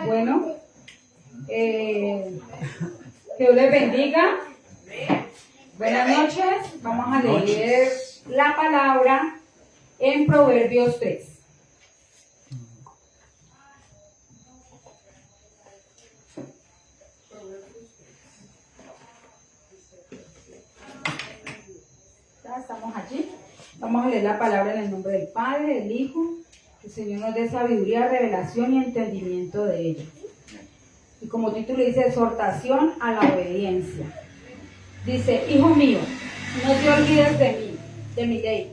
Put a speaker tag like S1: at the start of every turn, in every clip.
S1: Bueno, que Dios les bendiga. Buenas noches. Vamos a leer la palabra en Proverbios 3. Ya estamos allí. Vamos a leer la palabra en el nombre del Padre, del Hijo. Que el Señor nos dé sabiduría, revelación y entendimiento de ella. Y como título dice, exhortación a la obediencia. Dice: hijo mío, no te olvides de mí, de mi ley,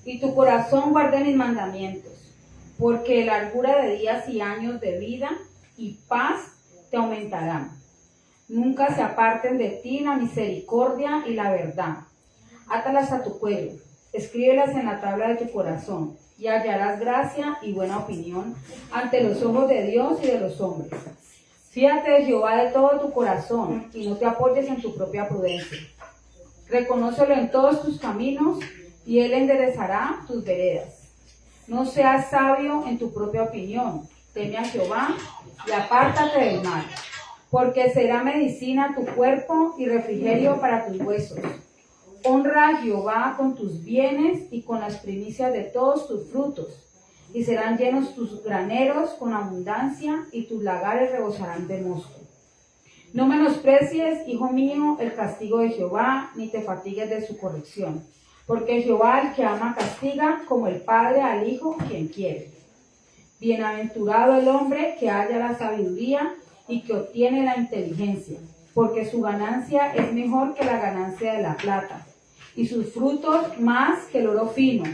S1: y tu corazón guarde mis mandamientos, porque largura de días y años de vida y paz te aumentarán. Nunca se aparten de ti la misericordia y la verdad. Átalas a tu cuello, escríbelas en la tabla de tu corazón, y hallarás gracia y buena opinión ante los ojos de Dios y de los hombres. Fíate de Jehová de todo tu corazón y no te apoyes en tu propia prudencia. Reconócelo en todos tus caminos y Él enderezará tus veredas. No seas sabio en tu propia opinión. Teme a Jehová y apártate del mal, porque será medicina a tu cuerpo y refrigerio para tus huesos. Honra a Jehová con tus bienes y con las primicias de todos tus frutos. Y serán llenos tus graneros con abundancia, y tus lagares rebosarán de mosto. No menosprecies, hijo mío, el castigo de Jehová, ni te fatigues de su corrección. Porque Jehová, el que ama, castiga, como el padre al hijo, quien quiere. Bienaventurado el hombre que halla la sabiduría y que obtiene la inteligencia, porque su ganancia es mejor que la ganancia de la plata, y sus frutos más que el oro fino.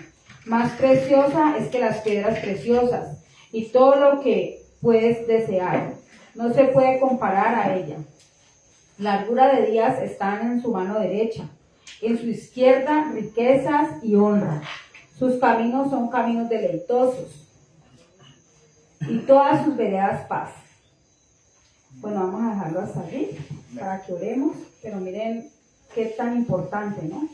S1: Más preciosa es que las piedras preciosas, y todo lo que puedes desear no se puede comparar a ella. Largura de días están en su mano derecha, en su izquierda riquezas y honra. Sus caminos son caminos deleitosos, y todas sus veredas paz. Bueno, vamos a dejarlo hasta allí para que oremos, pero miren qué tan importante, ¿no?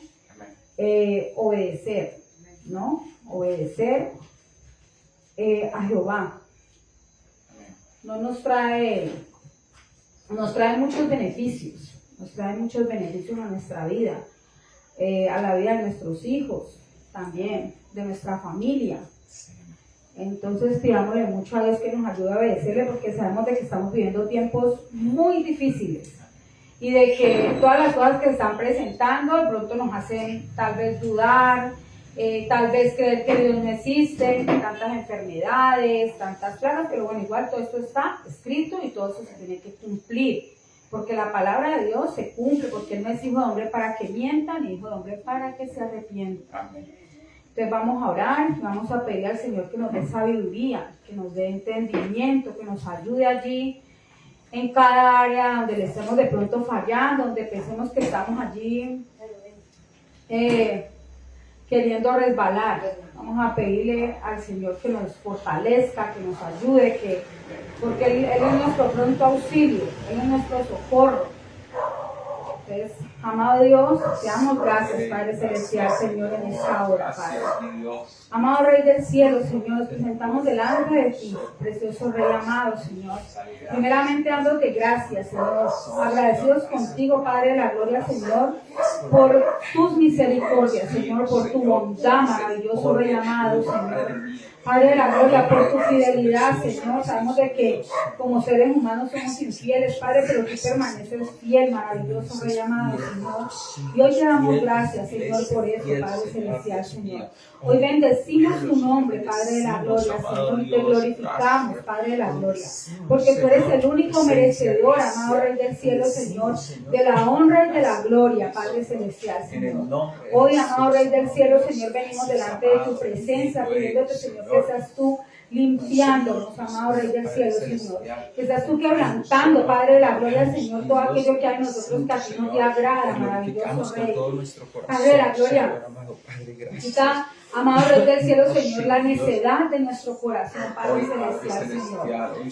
S1: Obedecer, ¿no? Obedecer a Jehová. No nos trae muchos beneficios, nos trae muchos beneficios a nuestra vida, a la vida de nuestros hijos, también, de nuestra familia. Entonces pidámosle mucho a Dios que nos ayude a obedecerle, porque sabemos de que estamos viviendo tiempos muy difíciles y de que todas las cosas que están presentando de pronto nos hacen tal vez dudar, tal vez creer que Dios no existe, tantas enfermedades, tantas plagas, pero bueno, igual todo esto está escrito y todo eso se tiene que cumplir, porque la palabra de Dios se cumple, porque Él no es hijo de hombre para que mienta, ni hijo de hombre para que se arrepienta. Amén. Entonces vamos a orar, vamos a pedir al Señor que nos dé sabiduría, que nos dé entendimiento, que nos ayude allí en cada área donde le estemos de pronto fallando, donde pensemos que estamos allí queriendo resbalar. Vamos a pedirle al Señor que nos fortalezca, que nos ayude, porque Él es nuestro pronto auxilio, Él es nuestro socorro. Entonces, amado Dios, te damos gracias, Padre Celestial, Señor, en esta hora, Padre. Amado Rey del cielo, Señor, nos presentamos delante de ti, precioso Rey amado, Señor. Primeramente dándote gracias, Señor, agradecidos contigo, Padre de la gloria, Señor, por tus misericordias, Señor, por tu bondad, maravilloso Rey amado, Señor. Padre de la gloria, por tu fidelidad, Señor. Sabemos de que como seres humanos somos infieles, Padre, pero tú permaneces fiel, maravilloso Rey amado, Señor. Y hoy te damos gracias, Señor, por eso, Padre celestial, Señor. Hoy bendecimos tu nombre, Padre de la gloria, Señor, y te glorificamos, Padre de la gloria, porque tú eres el único merecedor, amado Rey del cielo, Señor, de la honra y de la gloria, Padre celestial, Señor. Hoy, amado Rey del cielo, Señor, venimos delante de tu presencia, pidiéndote, Señor, que seas tú limpiándonos, amado Rey del cielo, Señor. Que seas tú quebrantando, Padre de la gloria, Señor, todo aquello que hay en nosotros que a ti no te agrada, maravilloso Rey. Padre de la gloria, quita Amado Rey del cielo, Señor, la necedad de nuestro corazón, Padre celestial, Señor.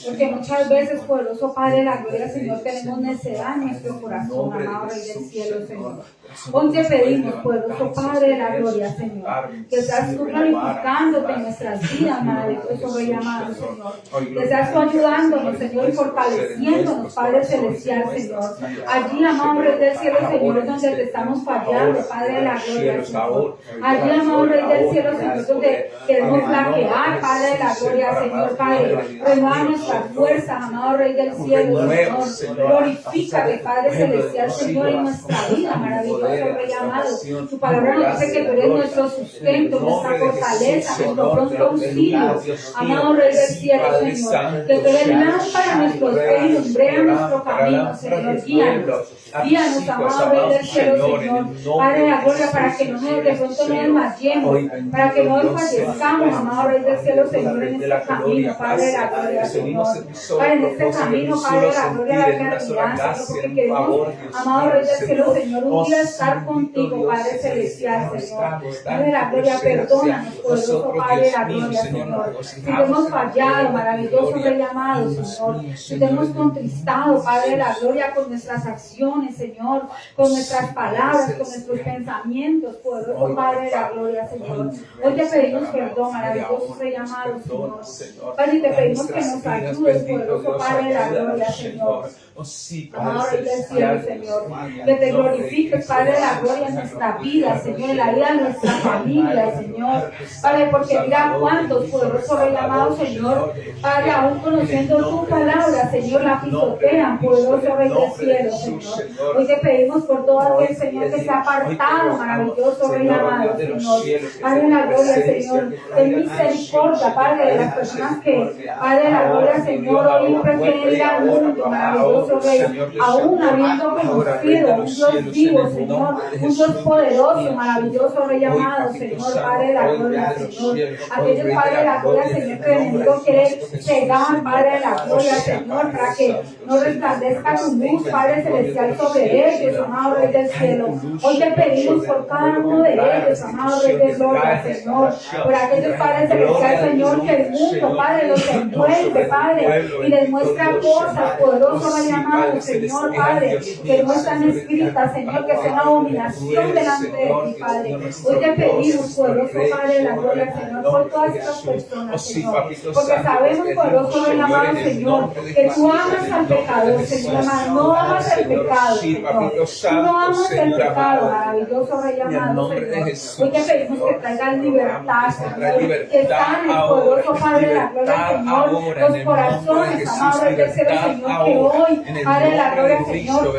S1: Porque muchas veces, poderoso Padre de la gloria, Señor, tenemos necedad en nuestro corazón, amado Rey del cielo, Señor. Hoy te pedimos, poderoso Padre de la gloria, Señor, que seas tú glorificándote en nuestras vidas, maravilloso Rey amado, Señor. Que seas tú ayudándonos, Señor, y fortaleciéndonos, Padre celestial, Señor. Allí, amado Rey del cielo, Señor, es donde te estamos fallando, Padre de la gloria, Señor. Allí, amado Rey del cielo, Señor, donde queremos flaquear, Padre de la gloria, Señor, Padre. Renueva nuestras fuerzas, amado Rey del cielo, Señor. Glorifícate, Padre celestial, Señor, en nuestra vida, maravilloso Rey amado. Tu palabra nos dice que tú eres nuestro sustento, nuestra fortaleza, nuestro pronto auxilio. Amado Rey del cielo, Señor, que tú eres lámpara a nuestros pies y lumbrera nuestro camino, Señor. Guíanos, amado Rey del cielo, Señor. Padre de la gloria, para que de pronto no desmayemos, para que no desfallezcamos, amado Rey del cielo, Señor, en este camino, Padre de la gloria, Señor. Padre, en este camino, Padre de la gloria, la eternidad, Señor, porque queremos, amado Rey del cielo, Señor, un día estar contigo, Padre celestial, Señor. Padre de la gloria, perdónanos, poderoso Padre de la gloria, Señor. Si te hemos fallado, maravilloso Rey amado, Señor. Si te hemos contristado, Padre de la gloria, con nuestras acciones, Señor, con nuestras palabras, con nuestros pensamientos, poderoso Padre de la gloria, Señor. Hoy te pedimos perdón, maravilloso Rey amado, Señor. Padre, y te pedimos que nos ayudes, poderoso Padre de la gloria, Señor. Amado Rey del cielo, Señor, que te glorifiques, Padre de la gloria, en nuestra vida, Señor, en la vida de nuestra familia, Señor. Padre, porque mira cuántos, poderoso Rey amado, Señor, Padre, aún conociendo tu palabra, Señor, la pisotean, poderoso Rey del cielo, Señor. Hoy te pedimos por todo aquel, Señor, que se ha apartado, maravilloso Rey amado, Señor. Padre de la gloria, Señor, ten misericordia, Padre, de las personas que, Padre de la gloria, Señor, hoy prefieren ir al mundo, maravilloso Rey, aún habiendo conocido un Dios vivo, Señor, un Dios poderoso, maravilloso Rey amado, Señor, Padre de la gloria, Señor. Aquellos, Padre de la gloria, Señor, que el enemigo quiere cegar, Padre de la gloria, Señor, para que no resplandezca tu luz, Padre celestial, sobre ellos, amado Rey del cielo. Hoy te pedimos por cada uno de ellos, amado Rey de gloria, Señor, por aquellos, Padre celestial, Señor, que el mundo, Padre, los envuelve, Padre, y les muestra cosas, poderoso Rey amado, Señor, Padre, que no están escritas, Señor, que sean abominación delante de ti, Padre. Hoy te pedimos, poderoso Padre de la gloria, Señor, por todas estas personas, Señor, porque sabemos, poderoso Rey amado, Señor, que tú amas al pecador, Señor amado, no amas el pecado, Señor, tú no amas el pecado, maravilloso Rey amado, Señor. Hoy te pedimos que traigas libertad, Señor, que sanes, poderoso Padre de la gloria, Señor, los corazones, amado Rey del cielo, Señor, que hoy, Padre de la gloria, Señor,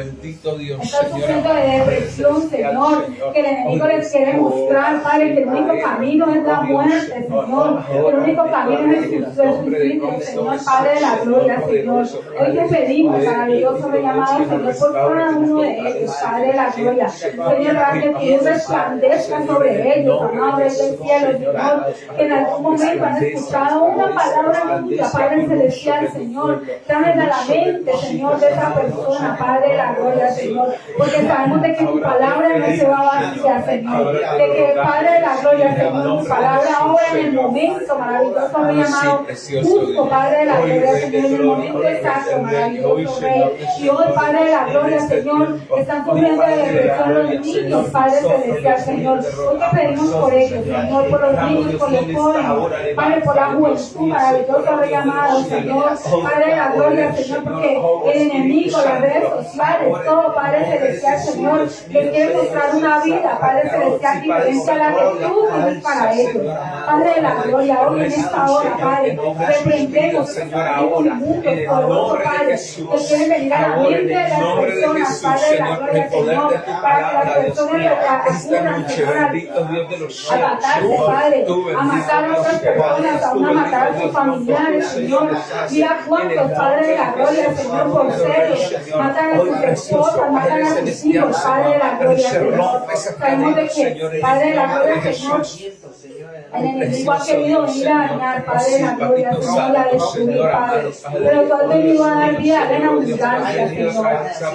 S1: están sufriendo de depresión, Señor, que el enemigo les quiere mostrar, Padre, que el único camino es la muerte, Señor, que el único camino es el suicidio, Señor, Padre de la gloria, Señor. Hoy te pedimos, maravilloso Rey amado, Señor, por cada uno de ellos, Padre de la gloria, Señor, para que tu resplandezca sobre ellos, amado Rey del cielo, Señor, que en algún momento han escuchado una palabra tuya, Padre celestial, Señor, tráela a la mente, Señor, de esa persona, Padre de la gloria, Señor, porque sabemos de que tu palabra no se va a vaciar, Señor, de que Padre de la gloria, Señor, tu palabra obra en el momento, maravilloso Rey amado, justo, Padre de la gloria, Señor, en el momento exacto, maravilloso Rey, y hoy, Padre de la gloria, Señor, están sufriendo de depresión los niños, Padre celestial, Señor, hoy te pedimos por ellos, Señor, por los niños, por los jóvenes, Padre, por la juventud, maravilloso Rey amado, Señor, Padre de la gloria, Señor, porque el enemigo, las redes sociales, todo, Padre celestial, Señor, les quiere mostrar una vida, Padre celestial, diferente a la que tú tienes para ellos. Padre de la gloria, hoy en esta hora, Padre, reprendemos, Señor, inmundos, poderoso Padre, que quieren venir a la mente de las personas, Padre de la gloria, Señor, para que las personas acudan, Señor, a matarse, Padre, a matar a otras personas, a matar a sus familiares, Señor. Mira cuántos, Padre de la gloria, Señor, por celos, matan a sus esposas, matan a sus hijos, Padre de la gloria, Señor. Sabemos de que, Padre de la gloria, Señor, El enemigo ha querido venir a dañar, Padre, la gloria, Señor, la destruir, Padre. Pero tú has venido a dar vida, en abundancia, Señor.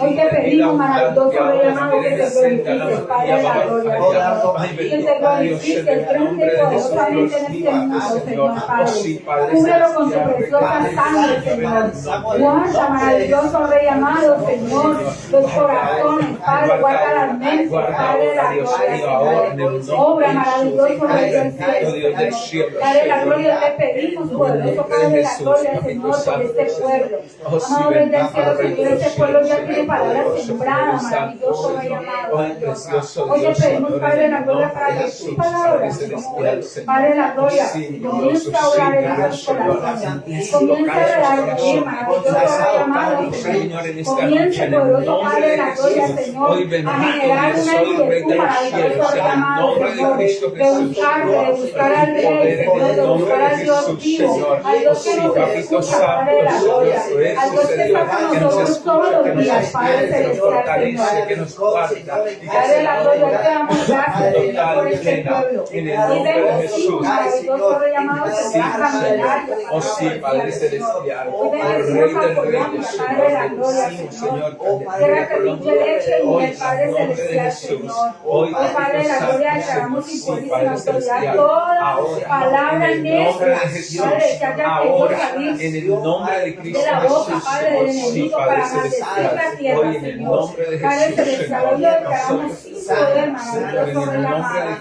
S1: Hoy te pedimos, maravilloso Rey amado, que te glorifiques, Padre de la gloria, Señor. Que te glorifiques grande y poderosamente en este mundo, Señor, Padre. Cúbrelo con tu preciosa sangre, Señor. Guarda, maravilloso Rey amado, Señor, los corazones, Padre, guarda las mentes, Padre de la gloria, Señor. Obra maravilloso Rey del cielo, Padre de la gloria, te pedimos, poderoso Padre de la gloria, Señor, por este pueblo. Amado Rey del cielo, Señor, este pueblo ya tiene palabras sembradas, maravilloso Rey amado. Hoy te pedimos, Padre de la gloria, para que tu palabra, Señor, Padre de la gloria, comience a orar en nuestros corazones. Comience a redarguir, maravilloso Rey amado, Señor. Comience, poderoso Padre de la gloria, Señor, a generar una inquietud, maravilloso Rey amado, Señor, de buscar al Rey, Señor, de buscar al Dios vivo, al Dios que nos escucha, Padre de la gloria, al Dios que está con nosotros todos los días, Padre celestial, Señor. Padre de la gloria, te damos gracias, Señor, por este pueblo. Y bendecimos, maravilloso Rey amado, Señor, Candelaria, Padre celestial. Hoy bendecimos a Colombia, Padre de la gloria, Señor. Tierra que fluye leche y miel, Padre celestial, Señor. Hoy, Padre de la gloria, declaramos y por autoridad toda palabra necia, Padre, que haya querido salir de la boca, Padre, del enemigo para maldecir la tierra, Señor. Padre celestial, hoy lo declaramos sin poder, maravilloso Rey amado,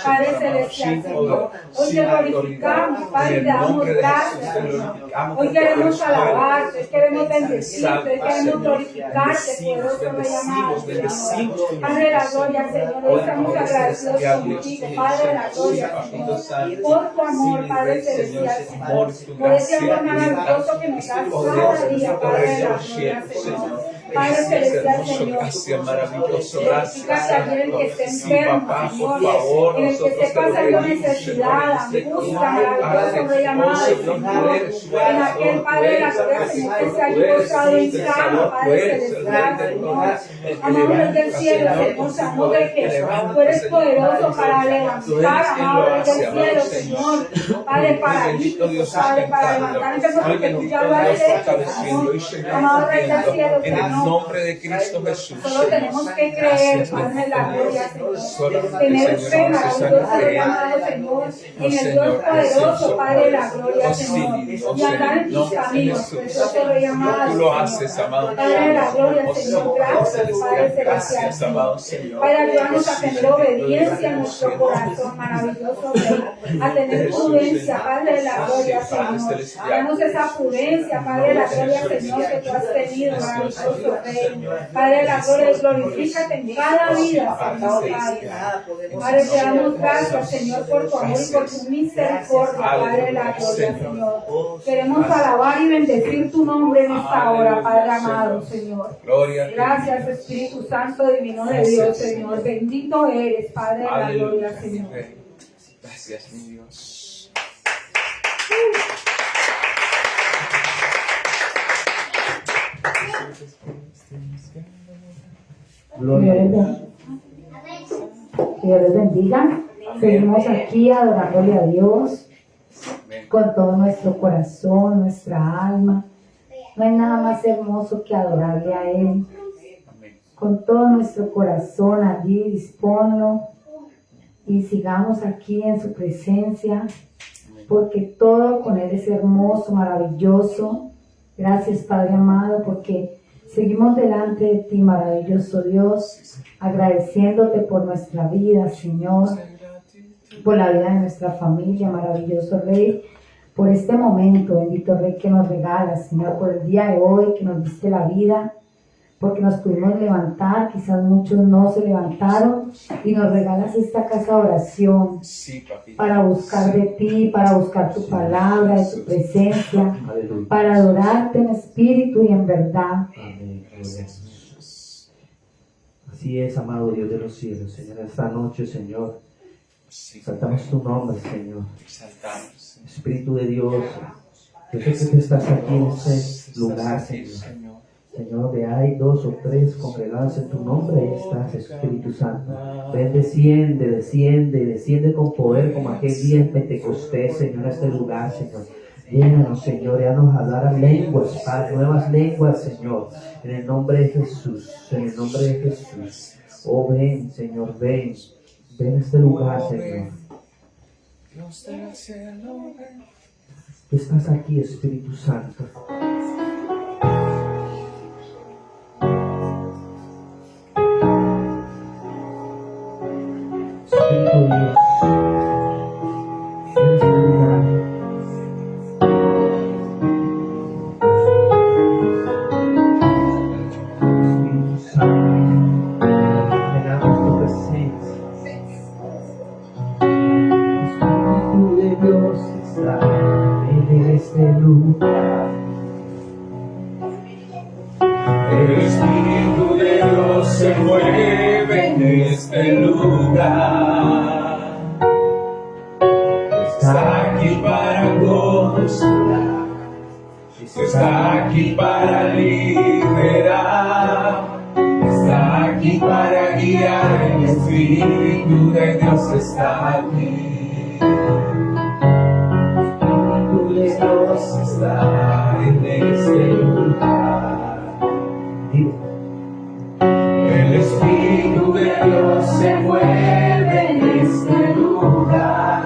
S1: Padre celestial, Señor. Hoy te glorificamos, Padre, te damos gracias, Señor. Hoy queremos alabarte, hoy queremos bendecirte, hoy queremos glorificarte, poderoso Rey amado, Señor. Padre de la gloria, Señor, hoy estamos agradecidos contigo, Padre de la gloria, Señor, por tu amor, Padre celestial, Señor, por ese amor maravilloso que nos das cada día, Padre de la gloria, Señor. Padre celestial, Señor, glorifícate allí en el que esté enfermo, Señor, en el que esté pasando necesidad, angustia, maravilloso Rey amado, Señor, en aquel Padre de la gloria, Señor, que se haya postrado en cama, Padre celestial, Señor. Amado Rey del cielo, Señor, sabemos de que tú eres poderoso para levantar, amado Rey del cielo, Señor, Padre paralítico, Padre para levantar enfermos, porque tú ya lo has hecho, Señor, amado Rey del cielo, Señor.
S2: Nombre de Cristo Jesús.
S1: Solo tenemos que creer, Padre de la gloria, Señor. Tener fe, maravilloso Rey amado, Señor, en el Dios poderoso, Padre de la gloria, Señor. Y andar en tus caminos, precioso Rey amado.
S2: Tú lo haces, amado.
S1: Padre de la gloria, Señor. Gracias, Padre celestial, Señor. Padre, ayúdanos a tener obediencia en nuestro corazón, maravilloso Rey. A tener prudencia, Padre de la gloria, Señor. Danos esa prudencia, Padre de la gloria, Señor, que tú has tenido, maravilloso Rey. Padre de la gloria, glorifícate en cada vida, Señor, Padre. Padre, te damos gracias, Señor, por tu amor y por tu misericordia, Padre de la gloria, Señor. Queremos alabar y bendecir tu nombre en esta hora, Padre amado, Señor. Gracias, Espíritu Santo divino de Dios, Señor. Bendito eres, Padre de la gloria, Señor.
S2: Gracias, mi Dios.
S1: Gloria a Dios. Dios les bendiga. Seguimos aquí adorándole a Dios con todo nuestro corazón, nuestra alma. No hay nada más hermoso que adorarle a Él. Con todo nuestro corazón allí, dispónlo y sigamos aquí en su presencia, porque todo con Él es hermoso, maravilloso. Gracias, Padre amado, porque seguimos delante de ti, maravilloso Dios, agradeciéndote por nuestra vida, Señor, por la vida de nuestra familia, maravilloso Rey, por este momento, bendito Rey, que nos regalas, Señor, por el día de hoy, que nos diste la vida, porque nos pudimos levantar, quizás muchos no se levantaron, y nos regalas esta casa de oración para buscar de ti, para buscar tu palabra, de tu presencia, para adorarte en espíritu y en verdad.
S3: Amén. Así es, amado Dios de los cielos, Señor, esta noche, Señor, exaltamos tu nombre, Señor. Espíritu de Dios, yo sé que tú estás aquí en este lugar, Señor. Señor, donde hay 2 o 3 congregados en tu nombre, ahí estás, Espíritu Santo. Ven, desciende con poder como aquel día en Pentecostés, Señor, a este lugar, Señor. Llénanos, Señor, y haznos hablar lenguas, Padre, nuevas lenguas, Señor, en el nombre de Jesús, en el nombre de Jesús. Oh, ven, Señor, ven a este lugar, Señor.
S2: Dios del cielo, ven.
S3: Tú estás aquí, Espíritu Santo. Espíritu de Dios, en este lugar. Espíritu Santo, llenamos tu presencia. Espíritu de Dios está en este lugar.
S2: El Espíritu de Dios se mueve en este lugar. Está aquí para consolar, está aquí para liberar, está aquí para guiar. El Espíritu de Dios está aquí. El Espíritu de Dios está en este lugar. El Espíritu de Dios se mueve en este lugar.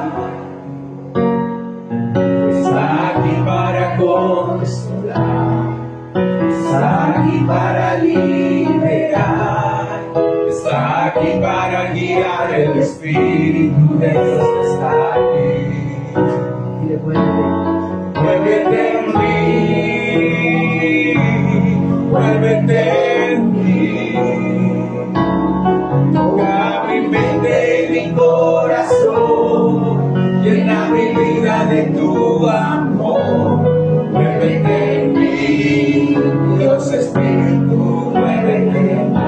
S2: Está aquí para consolar, está aquí para liberar, está aquí para guiar. El Espíritu de Dios está aquí.
S3: Dile,
S2: Muévete en mí, muévete en mí. Toca mi mente y mi corazón, llena mi vida de tu amor. Muévete en mí, Dios Espíritu, muévete en mí.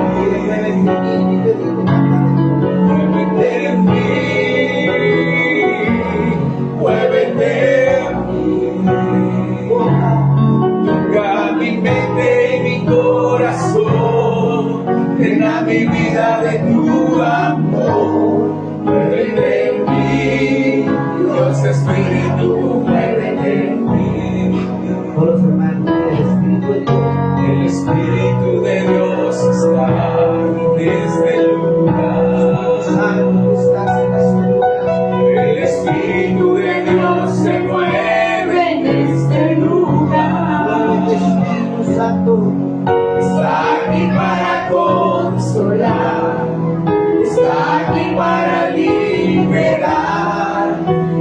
S2: Muévete en mí, muévete en mí. Toca mi mente y mi corazón, llena mi vida de tu amor. Muévete en mí, Dios Espíritu, muévete en mí.
S3: todos los hermanos, el Espíritu de Dios.
S2: El Espíritu de Dios está en este lugar.
S3: Santo, estás en este lugar.
S2: El Espíritu de Dios se mueve en este lugar.
S3: Espíritu Santo,
S2: Está aquí para consolar, está aquí para liberar,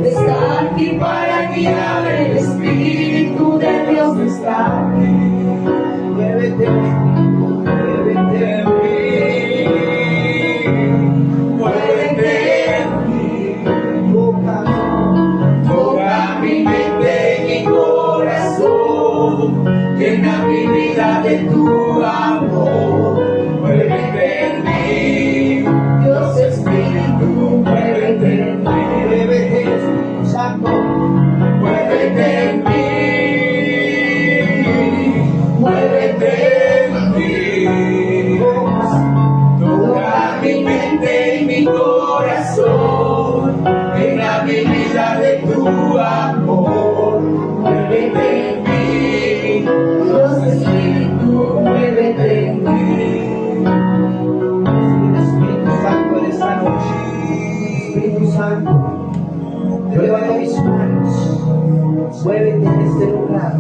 S2: está aquí para guiar. El Espíritu de Dios está aquí.
S3: muévete,
S2: Muévete en mí, muévete en mí.
S3: toca,
S2: Toca mi mente y mi corazón, llena mi vida de tu amor. Muévete en mí, Dios Espíritu, muévete en mí.
S3: muévete, Espíritu Santo,
S2: Muévete en mí, muévete en mí. Toca mi mente y mi corazón, llena mi vida de tu amor. Muévete en mí, Dios Espíritu, muévete en mí.
S3: Espíritu Santo en esta noche. Espíritu Santo, yo levanto mis manos, muévete en este lugar,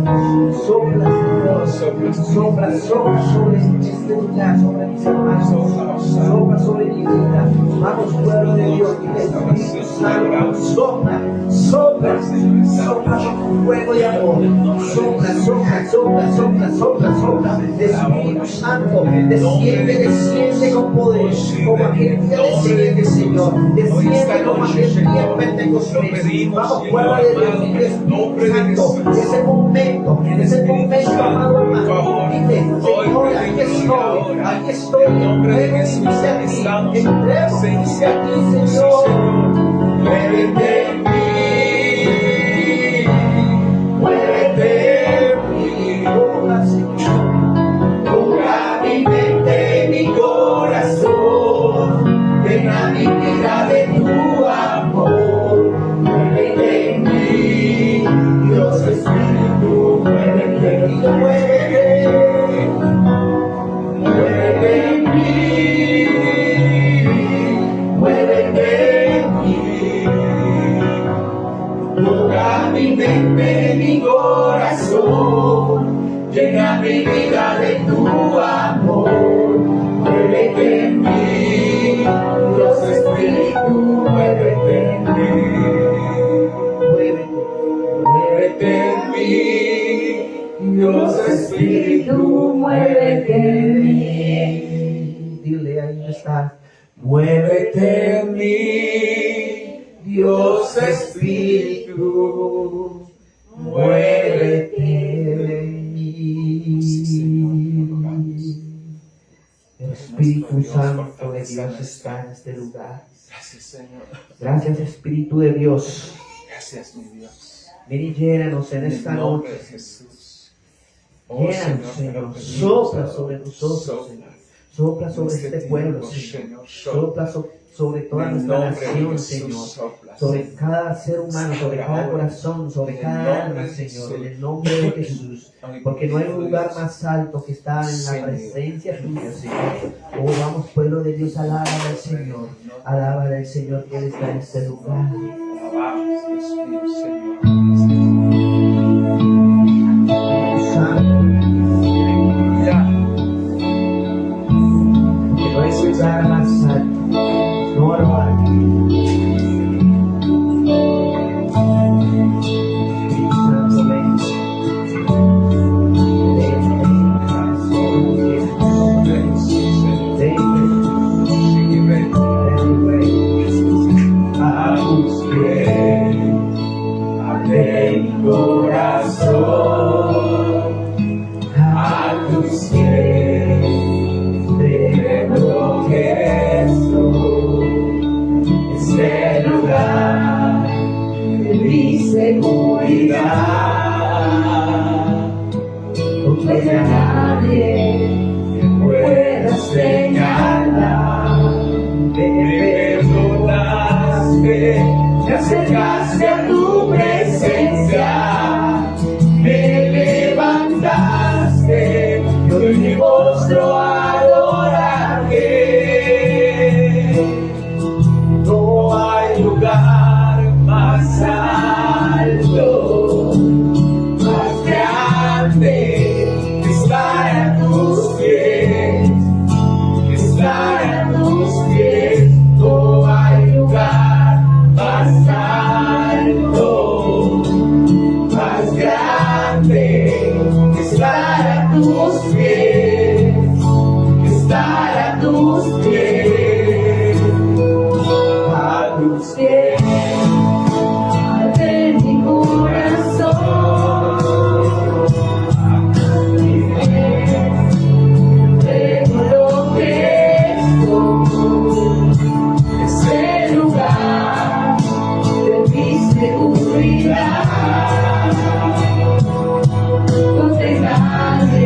S3: sopla, Señor, sopla sobre este lugar, sobre mis hermanos, sopla sobre mi vida. Vamos, pueblo de Dios, dile, Espíritu Santo, sopla, sopla, sopla con un fuego de amor, sopla, sopla, sopla, sopla, sopla, sopla. Espíritu Santo, desciende con poder, como aquel día desciende, Señor, desciende como aquel día en Pentecostés. Vamos, pueblo de Dios, dile, Espíritu Santo, ese momento, amado hermano, dile, Señor, aquí estoy, entrego mi vida a ti, entrego mi vida a ti, Señor.
S2: Muévete en mí, muévete en mí.
S3: Toca, Señor,
S2: llena mi vida de tu amor, muévete en mí, Dios Espíritu, muévete en mí, muévete en mí, Dios Espíritu, muévete en mí.
S3: Dile ahí donde estás.
S2: Muévete en mí, Dios Espíritu, muévete en mí.
S3: El Espíritu Santo de Dios está en este lugar.
S2: Gracias, Señor.
S3: Gracias, Espíritu de Dios.
S2: Gracias, mi Dios.
S3: Ven y llénanos en esta
S2: el nombre
S3: noche.
S2: de Jesús.
S3: Llénanos, Señor. Sopla sobre nosotros, Señor. Sopla sobre este pueblo, Señor. Sopla sobre toda nuestra nación, Señor. Sobre cada ser humano, sobre cada corazón, sobre cada alma, Señor. En el nombre de Jesús. Porque no hay un lugar más alto que estar en la presencia tuya, Señor. Oh, vamos, pueblo de Dios, alaba al Señor. Alaba al Señor que Él está en este lugar.
S2: Alabamos, Dios mío, Señor.
S3: Que no hay lugar más alto. No lo hay. Espíritu Santo, ven.
S2: A tus pies, abre mi corazón, a tus pies, te lo que soy. Este lugar de mi seguridad, donde nadie me pueda señalar. Me perdonaste, me acercaste a tu presencia, me levantaste, y hoy mi rostro adorarte. No hay lugar más alto, más grande, que estar a tus pies, que estar a tus pies. No hay lugar más alto, más grande, que estar a tus pies, que estar a tus pies, a tus pies. Abre mi corazón, a tus pies, tengo lo que soy. Ese lugar de mi seguridad, donde nadie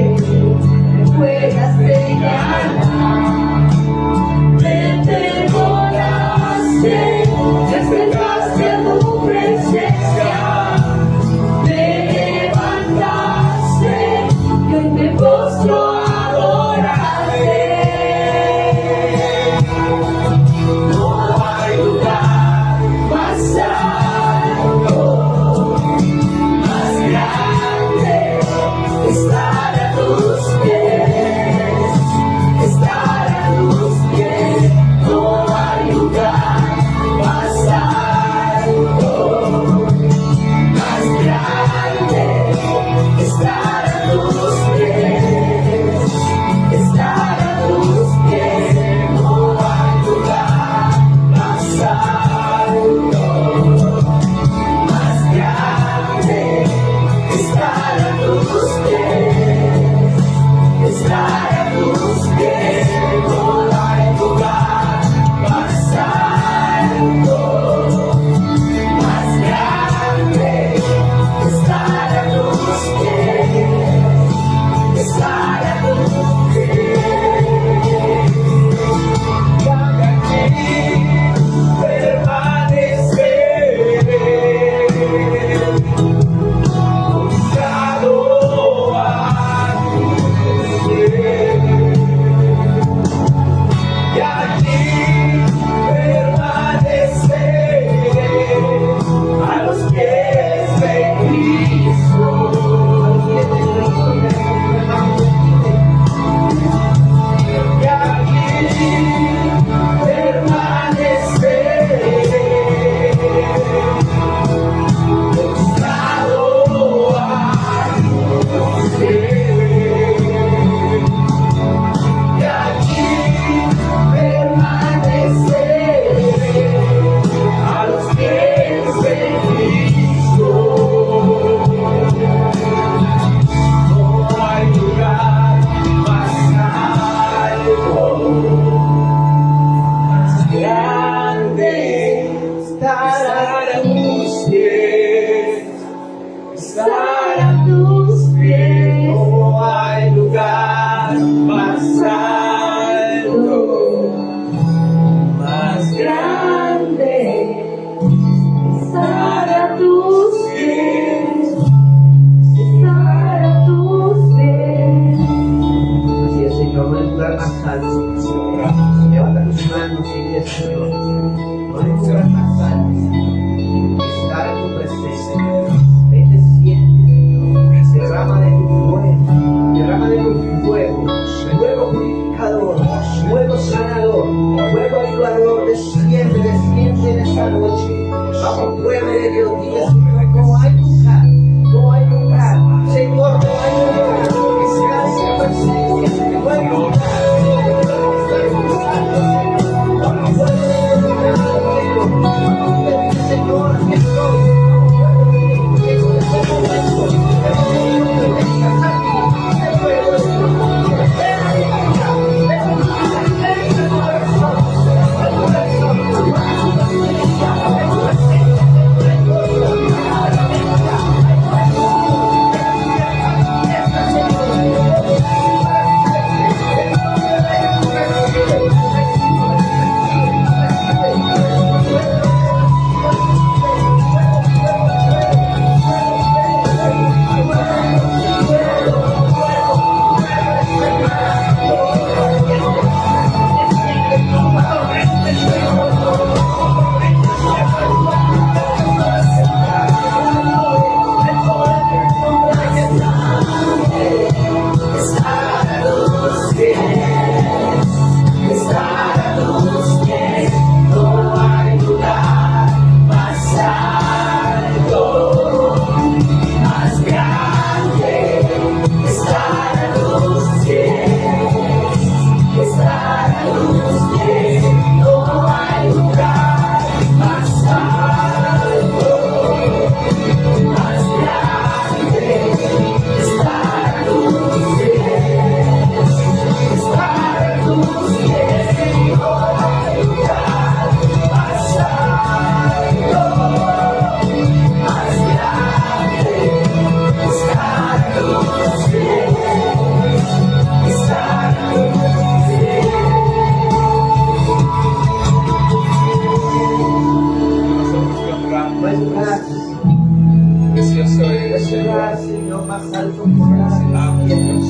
S2: Cámbianos.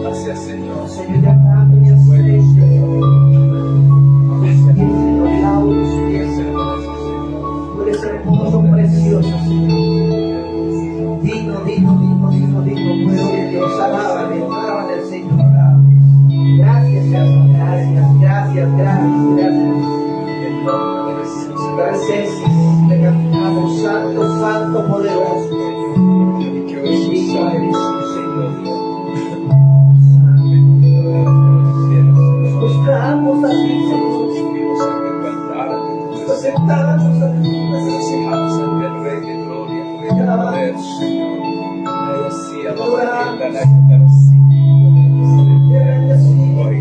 S2: Gracias, Señor.
S3: Señor, ya cambia, Señor. Gracias, Señor, lava tus pies. Tú eres hermoso, precioso, Señor. Digno, digno, digno, digno, digno. Pueblo de Dios, alábale, alábale al Señor. Gracias, Señor. Gracias, gracias, gracias, gracias. Gracias, te cantamos, santo, santo, poderoso, Señor. Digno eres tú, Señor. Nos cantamos a ti, Señor. Nos sentamos a ti,
S2: Regresamos ante el Rey de Gloria, Rey de poder, Señor. Ay, así, amado, que la hoy,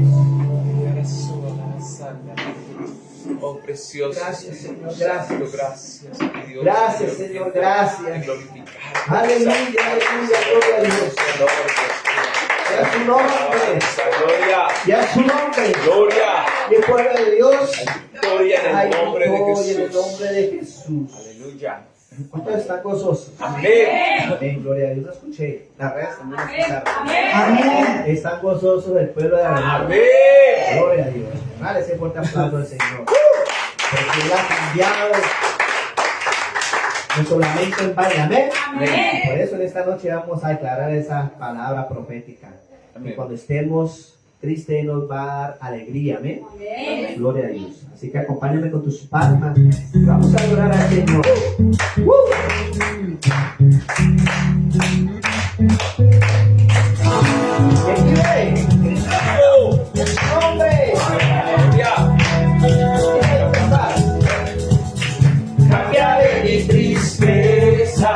S2: oh precioso.
S3: Gracias, Señor, gracias.
S2: Gracias, mi Dios.
S3: Gracias, Señor, gracias.
S2: Glorificar.
S3: Aleluya, aleluya, gloria a Dios. Ya su nombre,
S2: Gloria,
S3: ya su nombre.
S2: gloria,
S3: Y el pueblo de Dios.
S2: gloria en
S3: Hay
S2: el nombre de
S3: victoria en el
S2: Jesús.
S3: nombre de Jesús.
S2: Aleluya.
S3: ¿Cuántos están gozosos?
S2: Amén.
S3: Amén, gloria a Dios. No escuché. La red también la escucharon.
S1: Amén.
S3: Están gozosos el pueblo de la
S2: Amén.
S3: Gloria a Dios. Dale ese fuerte aplauso al Señor. Porque Él ha cambiado nuestro lamento en baile. Amén.
S1: Amén.
S3: Por eso en esta noche vamos a declarar esa palabra profética.
S2: Amén.
S3: Que cuando estemos tristes nos va a dar alegría. Amén.
S1: Amén.
S3: Gloria a Dios. Así que acompáñame con tus palmas. Vamos a adorar al Señor. ¿Quién vive? ¡Hombre!
S2: Gloria.
S3: Quiero cantar.
S2: Cambiaré mi tristeza,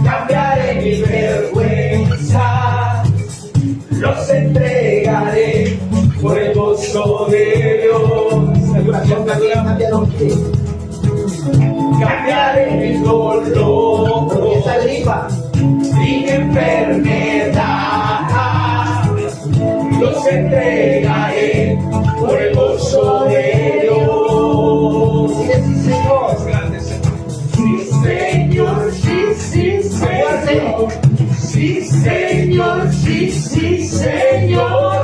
S2: cambiaré mi vergüenza, los entregaré por el gozo de Dios. Cambiaré mi dolor
S3: Porque esa gripa,
S2: y mi enfermedad, los entregaré por el gozo de Dios.
S3: dile sí, Señor.
S2: Sí, Señor, sí, sí, Señor. Sí, Señor, sí, sí, Señor.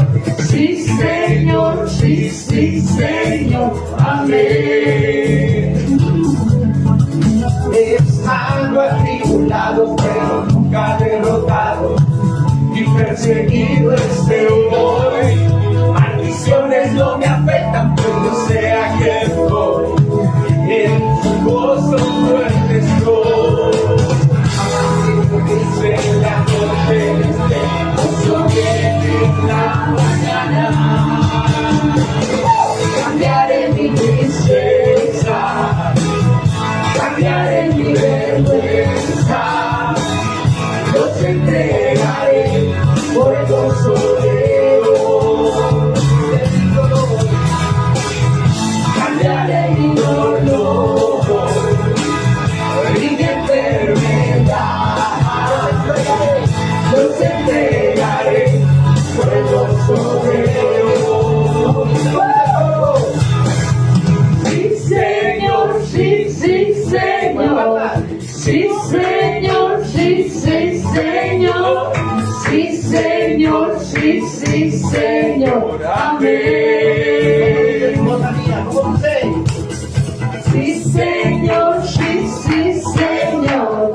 S2: Sí, Señor, sí, sí, Señor. Amén. Estando atribulado, pero nunca derrotado, y perseguido esté hoy. Maldiciones no me afectan, pues yo sé a quién voy. En su gozo fuerte estoy. Dice la noche, gozo viene en la mañana. Cambiaré mi tristeza, cambiaré mi vergüenza, los entregaré por el gozo de Dios. Cambiaré mi dolor y mi enfermedad, los entregaré por el gozo de Dios. Sí, Señor, sí, sí, Señor. Sí, Señor, sí, sí, Señor. Sí, Señor, sí, sí, Señor. Amén.
S3: Hermosa mía, ¿cómo dice?
S2: Sí, Señor, sí, sí, Señor.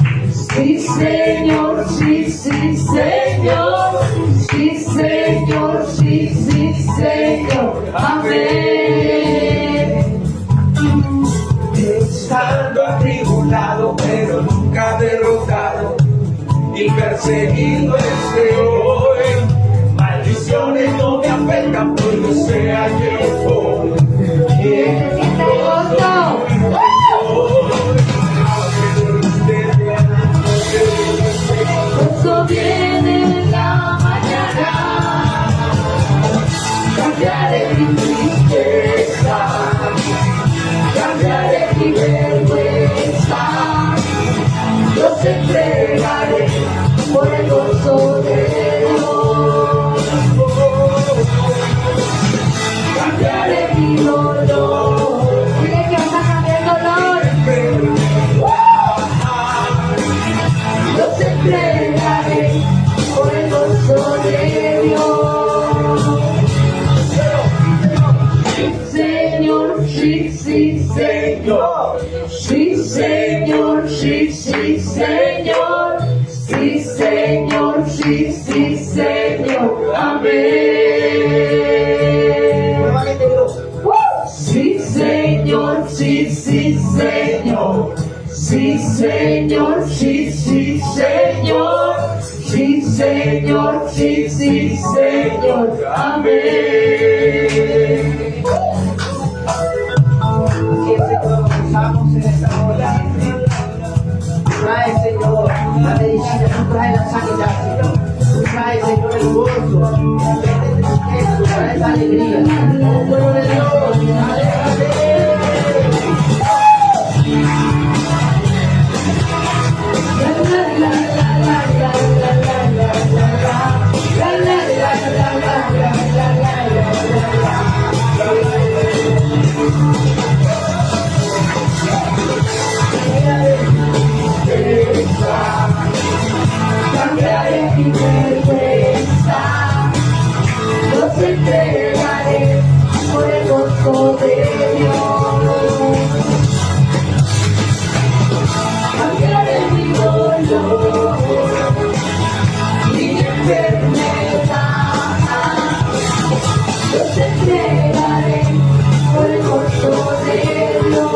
S2: Sí, Señor, sí, sí, Señor. Sí, Señor, sí, sí, Señor. Amén. Estando atribulado, pero nunca derrotado, y perseguido esté hoy. Maldiciones no me afectan, pues yo sé a quién voy. Gozo viene en la mañana. Cambiaré mi tristeza, cambiaré mi vergüenza, los entregaré por el gozo de Dios. Cambiaré mi dolor. Dile que vas a cambiar el dolor. Los entregaré
S1: sí, sí, Señor, amén.
S3: Nuevamente, grupo.
S1: Sí, Señor, sí, sí, Señor. Sí, Señor, sí, sí, Señor. Sí, Señor, sí, sí, Señor, amén.
S3: Así es, Señor, nos gozamos en esta hora. Tú traes, Señor, la medicina, tú traes la sanidad, Señor. Tú traes, Señor, el gozo. Tú traes la alegría. Oh, pueblo de Dios, aléjate.
S1: Cambiaré mi vergüenza, los entregaré por el gozo de Dios. Cambiaré mi dolor, mi enfermedad, los entregaré por el gozo de Dios.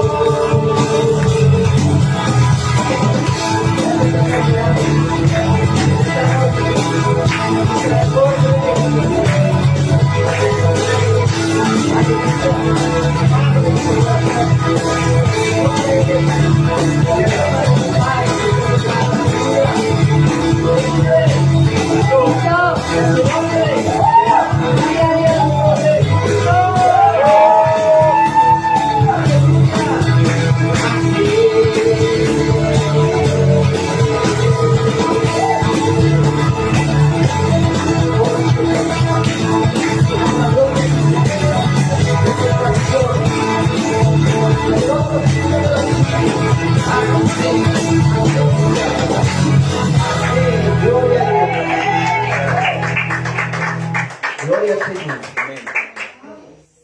S3: Gloria al Señor.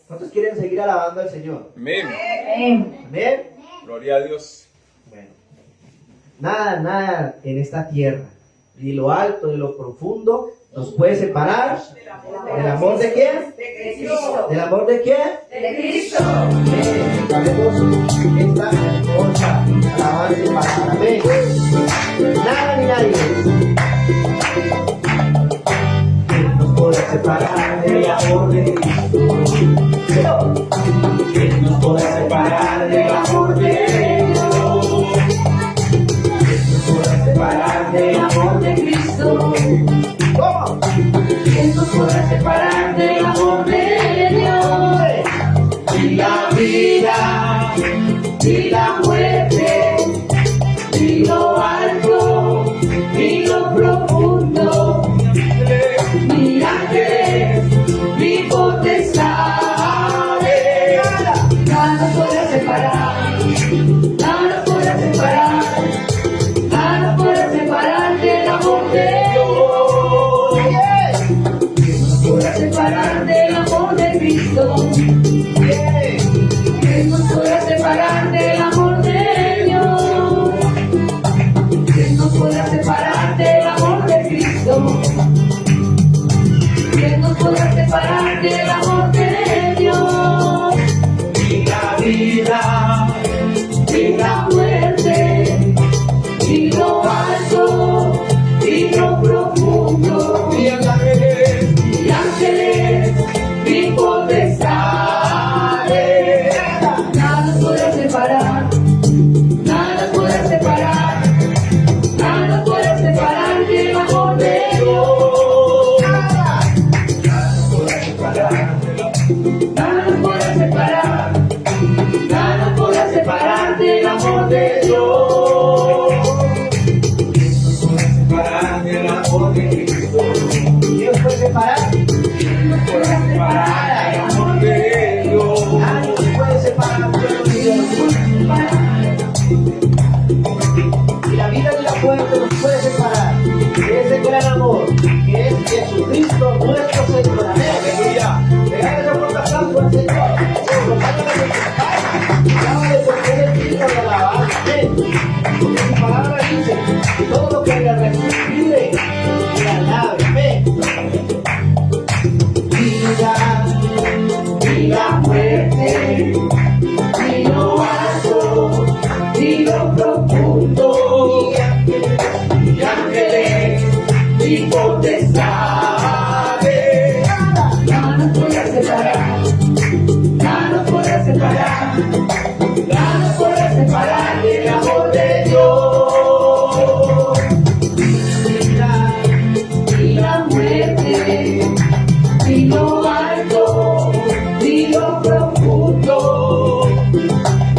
S3: ¿Cuántos quieren seguir alabando al Señor?
S4: Amén.
S3: Amén.
S4: Gloria a Dios.
S3: Bueno, nada en esta tierra, ni lo alto ni lo profundo, nos puede separar del amor de quién?
S1: De Cristo.
S3: ¿Del amor de quién?
S1: De Cristo.
S3: Amén. Sabemos esta hermosa alabanza para amén. Nada ni nadie nos podrá separar del amor de Cristo. ¿Quién nos podrá separar del amor de Dios? ¿Quién nos podrá separar del amor de Cristo? ¿Cómo?
S1: ¿Quién nos podrá separar del amor de Dios?
S3: Y la vida,
S1: Ni la muerte, ni lo alto, ni lo profundo, ni ángeles, ni potestades. Nada nos podrá separar, nada nos podrá separar, nada nos podrá separar del amor de Dios. ¿Quién nos podrá separar del amor de Cristo? ¿Quién nos podrá separar del amor de Dios? ¿Quién nos podrá separar del amor de Cristo? ¿Quién nos podrá separar del amor de Dios?
S3: y la vida,
S1: Ni la muerte, ni lo alto, ni lo profundo,
S3: y el ángeles,
S1: ni ángeles, ni potestades. Nada nos podrá separar, nada nos podrá separar, nada nos podrá separar del amor de Dios. Nada nos podrá separar, nada nos podrá separar del amor de Dios.
S3: separar del amor de Cristo. Dios puede separar.
S1: Nos podrá separar
S3: del amor de Dios. Nadie nos puede separar de Dios. Y la vida y la muerte nos puede separar de ese gran amor que es Jesucristo nuestro Señor. Amén. Aleluya. Regale esa fuerte aplauso al Señor. Acompáñame en su palabra. Llámale porque Él es digno de alabar. Amén. Porque su palabra dice que todo lo que le respire y alabe.
S2: potestades. Nada nos podrá separar, nada nos podrá separar, nada nos podrá separar del amor de Dios. Y la muerte, y lo alto, y lo profundo,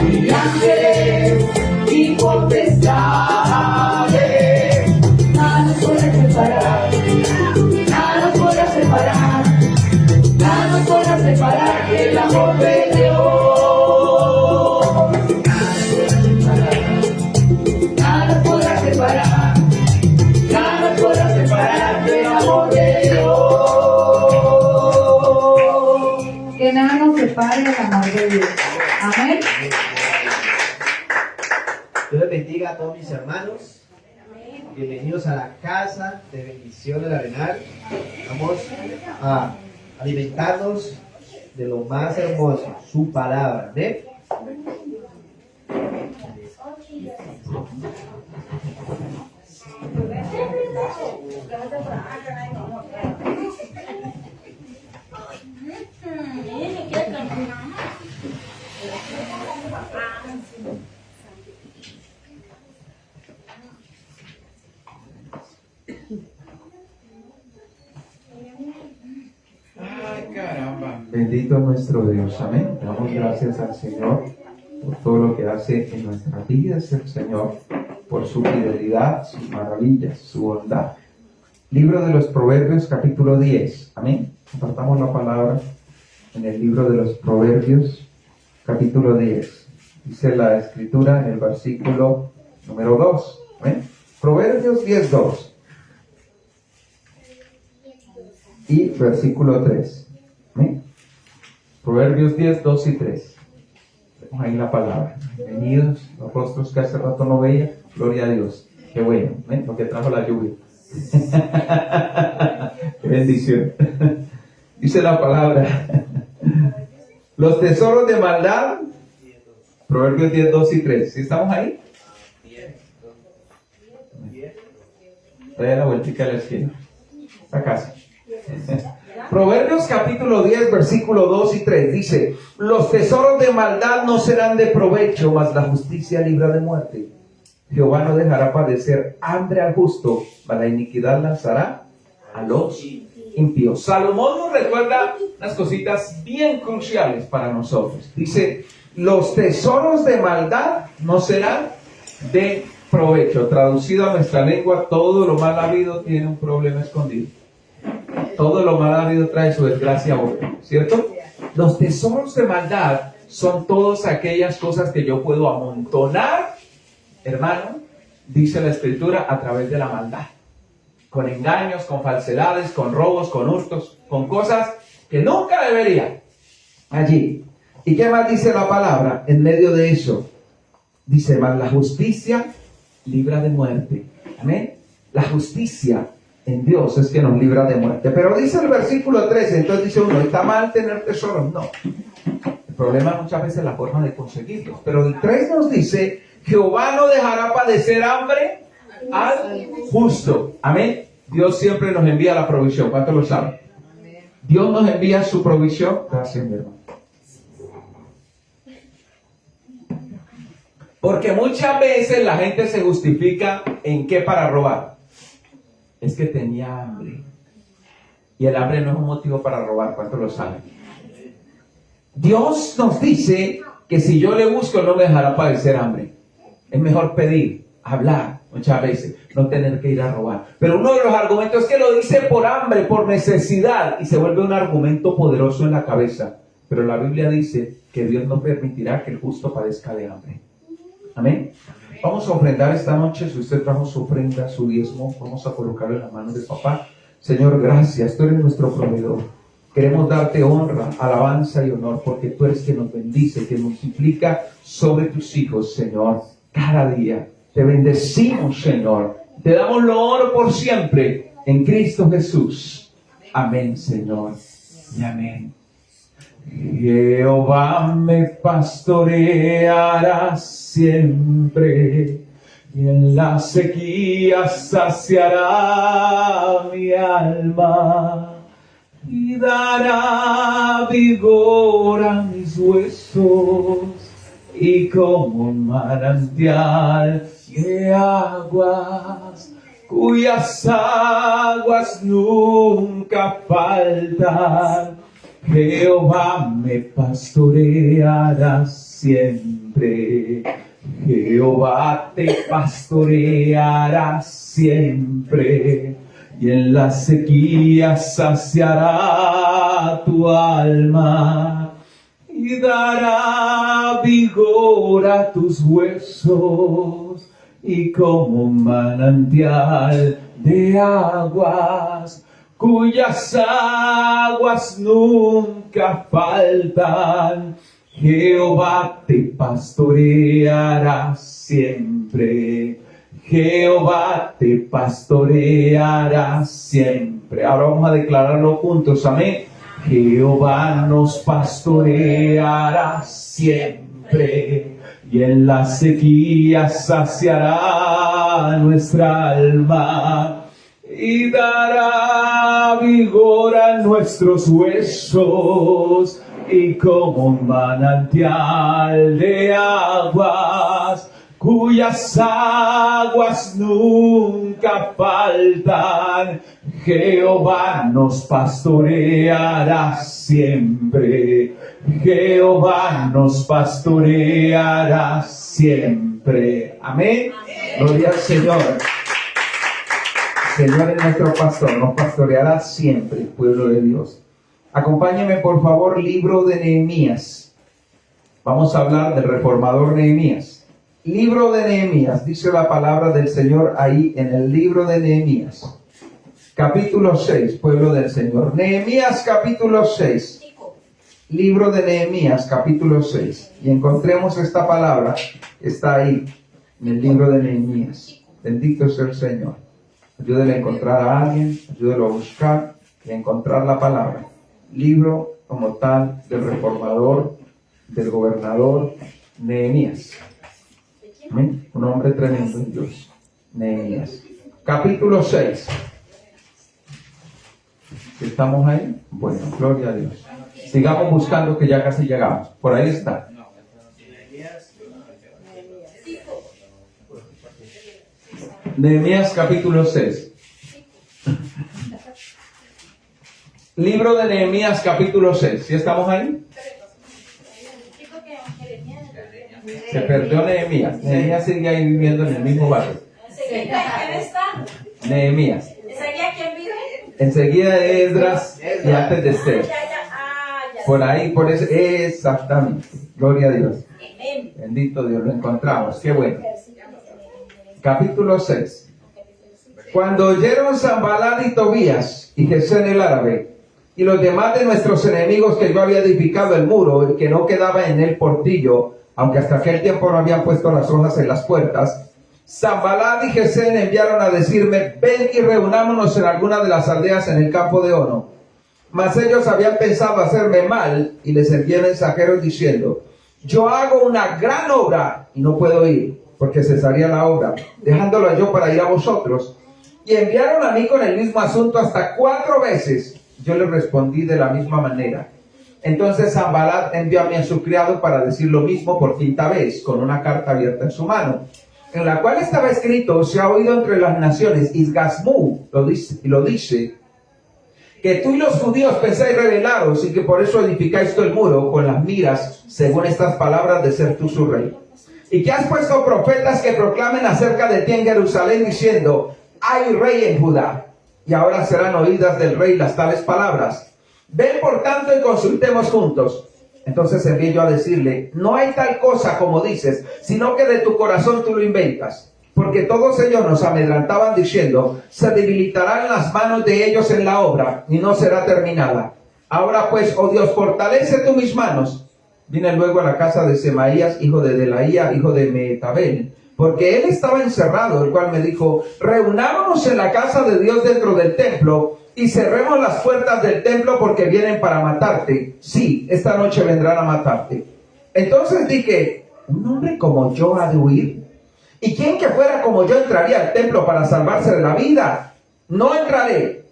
S2: y ángeles, y potestades. Nada nos podrá separar, nada nos podrá separar, nada nos podrá separar del amor de Dios. Nada nos podrá separar, nada nos podrá separar del amor de Dios.
S1: Que nada nos separe del amor de Dios. Amén.
S3: Dios les bendiga a todos mis hermanos. Bienvenidos a la casa de bendición del Arenal. Vamos a alimentarnos de lo más hermoso, su palabra. ¿Ve?
S2: Ay, caramba.
S4: Bendito nuestro Dios, amén. Damos gracias al Señor por todo lo que hace en nuestras vidas, el Señor, por su fidelidad, sus maravillas, su bondad. Libro de los Proverbios, capítulo 10, amén. Compartamos la palabra en el libro de los Proverbios, capítulo 10. Dice la Escritura en el versículo número 2, amén. Proverbios 10, 2. Y versículo 3. ¿Sí? Proverbios 10, 2 y 3. Tenemos ahí la palabra. Bienvenidos, los rostros que hace rato no veía. Gloria a Dios. Qué bueno, ¿eh? Lo que trajo la lluvia. Qué bendición. Dice la palabra. Los tesoros de maldad. Proverbios 10, 2 y 3. ¿Sí estamos ahí? Trae la vueltica a la esquina. Esta casa. Proverbios capítulo 10 versículo 2 y 3 dice: los tesoros de maldad no serán de provecho, mas la justicia libra de muerte. Jehová no dejará padecer hambre al justo, mas la iniquidad lanzará a los impíos. Salomón nos recuerda unas cositas bien cruciales para nosotros. Dice: los tesoros de maldad no serán de provecho. Traducido a nuestra lengua, todo lo mal habido tiene un problema escondido. Todo lo mal habido trae su desgracia a otro, ¿cierto? Los tesoros de maldad son todas aquellas cosas que yo puedo amontonar, hermano, dice la Escritura, a través de la maldad. Con engaños, con falsedades, con robos, con hurtos, con cosas que nunca debería allí. ¿Y qué más dice la palabra en medio de eso? Dice: mas la justicia libra de muerte. Amén. La justicia en Dios es que nos libra de muerte. Pero dice el versículo 13, entonces dice uno: ¿está mal tener tesoros? No. El problema muchas veces es la forma de conseguirlos. Pero el 3 nos dice: Jehová no dejará padecer hambre al justo. Amén. Dios siempre nos envía la provisión. ¿Cuántos lo saben? Dios nos envía su provisión. Gracias, mi hermano. Porque muchas veces la gente se justifica en qué para robar. Es que tenía hambre. Y el hambre no es un motivo para robar. ¿Cuántos lo saben? Dios nos dice que si yo le busco, no me dejará padecer hambre. Es mejor pedir, hablar, muchas veces, no tener que ir a robar. Pero uno de los argumentos es que lo dice por hambre, por necesidad, y se vuelve un argumento poderoso en la cabeza. Pero la Biblia dice que Dios no permitirá que el justo padezca de hambre. Amén. Vamos a ofrendar esta noche. Si usted trajo su ofrenda, su diezmo, vamos a colocarlo en las manos de papá. Señor, gracias, tú eres nuestro proveedor. Queremos darte honra, alabanza y honor, porque tú eres quien nos bendice, que multiplica sobre tus hijos, Señor, cada día. Te bendecimos, Señor. Te damos lo oro por siempre en Cristo Jesús. Amén, Señor. Y amén. Jehová me pastoreará siempre.
S2: y en la sequía saciará mi alma y dará vigor a mis huesos, y como un manantial de aguas, cuyas aguas nunca faltan, Jehová me pastoreará siempre. Jehová te pastoreará siempre, y en la sequía saciará tu alma y dará vigor a tus huesos, y como un manantial de aguas, cuyas aguas nunca faltan, Jehová te pastoreará siempre. Jehová te pastoreará siempre. Ahora vamos a declararlo juntos, amén. Jehová nos pastoreará siempre, y en la sequía saciará nuestra alma y dará vigor a nuestros huesos, y como un manantial de aguas, cuyas aguas nunca faltan, Jehová nos pastoreará siempre. Jehová nos pastoreará siempre. Amén. Gloria al Señor. El Señor es nuestro pastor, nos pastoreará siempre, pueblo de Dios. Acompáñenme por favor, libro de Nehemías. Vamos a hablar del reformador Nehemías. Libro de Nehemías, dice la palabra del Señor ahí en el libro de Nehemías. Capítulo 6, pueblo del Señor. Nehemías capítulo 6. Libro de Nehemías capítulo 6. Y encontremos esta palabra que está ahí en el libro de Nehemías. Bendito sea el Señor. Ayúdele a encontrar a alguien, ayúdelo a buscar y a encontrar la palabra. Libro como tal del reformador, del gobernador Nehemías. ¿Amén? Un hombre tremendo en Dios. Nehemías. Capítulo 6. ¿Estamos ahí? Bueno, gloria a Dios. Sigamos buscando que ya casi llegamos. Por ahí está. Nehemías capítulo 6. Libro de Nehemías capítulo 6. ¿Sí estamos ahí? Se perdió Nehemías. Nehemías sigue ahí viviendo en el mismo barrio.
S5: ¿Enseguida quién está?
S2: Nehemías.
S5: ¿Enseguida quién vive?
S2: Enseguida de Esdras y antes de Esther.
S5: Ya.
S2: Por ahí, por ese, exactamente. Gloria a Dios.
S5: Amén.
S2: Bendito Dios, lo encontramos. Qué bueno. Capítulo 6. Cuando oyeron Sanballat y Tobías y Gesén el árabe y los demás de nuestros enemigos que yo había edificado el muro y que no quedaba en él portillo, aunque hasta aquel tiempo no habían puesto las hojas en las puertas, Sanballat y Gesén enviaron a decirme: ven y reunámonos en alguna de las aldeas en el campo de Ono. Mas ellos habían pensado hacerme mal y les envié mensajeros diciendo: yo hago una gran obra y no puedo ir, porque cesaría la obra, dejándola yo para ir a vosotros. Y enviaron a mí con el mismo asunto hasta 4 veces. Yo les respondí de la misma manera. Entonces Sanballat envió a mí a su criado para decir lo mismo por 5ª vez, con una carta abierta en su mano, en la cual estaba escrito: se ha oído entre las naciones, Isgasmu lo dice, que tú y los judíos pensáis rebelaros y que por eso edificáis todo el muro con las miras, según estas palabras, de ser tú su rey. Y que has puesto profetas que proclamen acerca de ti en Jerusalén diciendo: hay rey en Judá. Y ahora serán oídas del rey las tales palabras. Ven por tanto y consultemos juntos. Entonces envié yo a decirle: no hay tal cosa como dices, sino que de tu corazón tú lo inventas. Porque todos ellos nos amedrantaban diciendo: se debilitarán las manos de ellos en la obra y no será terminada. Ahora pues, oh Dios, fortalece tú mis manos. Vine luego a la casa de Semaías, hijo de Delaía, hijo de Mehetabel, porque él estaba encerrado, el cual me dijo: reunámonos en la casa de Dios dentro del templo y cerremos las puertas del templo, porque vienen para matarte. Sí, esta noche vendrán a matarte. Entonces dije: ¿un hombre como yo ha de huir?
S4: Y quien que fuera como yo entraría al templo para salvarse de la vida, no entraré.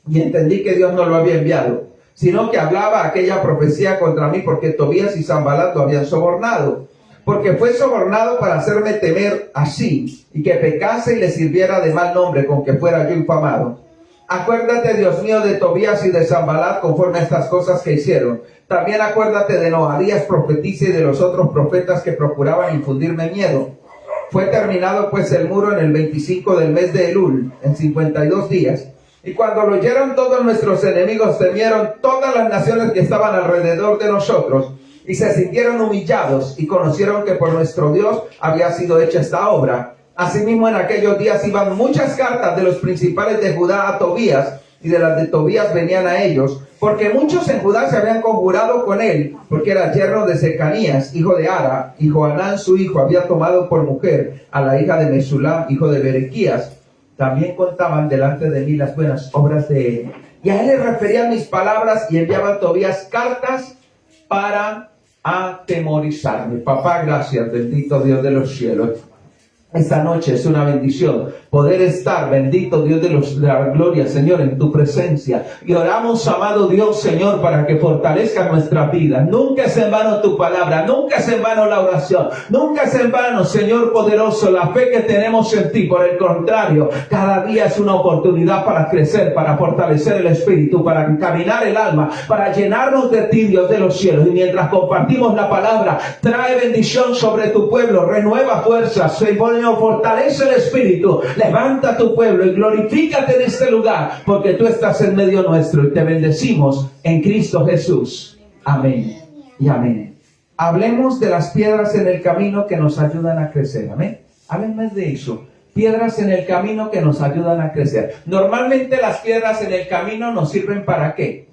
S4: Y entendí que Dios no lo había enviado, sino que hablaba aquella profecía contra mí, porque Tobías y Sanbalat lo habían sobornado. Porque fue sobornado para hacerme temer así, y que pecase y le sirviera de mal nombre con que fuera yo infamado. Acuérdate, Dios mío, de Tobías y de Sanbalat conforme a estas cosas que hicieron. También acuérdate de Noadías profetisa y de los otros profetas que procuraban infundirme miedo. Fue terminado pues el muro en el 25 del mes de Elul, en 52 días. Y cuando lo oyeron todos nuestros enemigos, temieron todas las naciones que estaban alrededor de nosotros, y se sintieron humillados, y conocieron que por nuestro Dios había sido hecha esta obra. Asimismo, en aquellos días iban muchas cartas de los principales de Judá a Tobías, y de las de Tobías venían a ellos, porque muchos en Judá se habían conjurado con él, porque era yerno de Secanías, hijo de Ara, y Johanán su hijo había tomado por mujer a la hija de Mesulam, hijo de Berequías. También contaban delante de mí las buenas obras de él. Y a él le referían mis palabras, y enviaba a Tobías cartas para atemorizarme. Papá, gracias, bendito Dios de los cielos. Esta noche es una bendición poder estar, bendito Dios de la gloria, Señor, en tu presencia. Y oramos, amado Dios, Señor, para que fortalezca nuestra vida. Nunca es en vano tu palabra, nunca es en vano la oración, nunca es en vano, Señor poderoso, la fe que tenemos en ti. Por el contrario, cada día es una oportunidad para crecer, para fortalecer el espíritu, para encaminar el alma, para llenarnos de ti, Dios de los cielos. Y mientras compartimos la palabra, trae bendición sobre tu pueblo, renueva fuerzas, Señor, fortalece el espíritu, levanta tu pueblo y glorifícate en este lugar, porque tú estás en medio nuestro, y te bendecimos en Cristo Jesús. Amén y amén. Hablemos de las piedras en el camino que nos ayudan a crecer. Amén. Háblenme de eso. Piedras en el camino que nos ayudan a crecer. Normalmente las piedras en el camino nos sirven ¿para qué?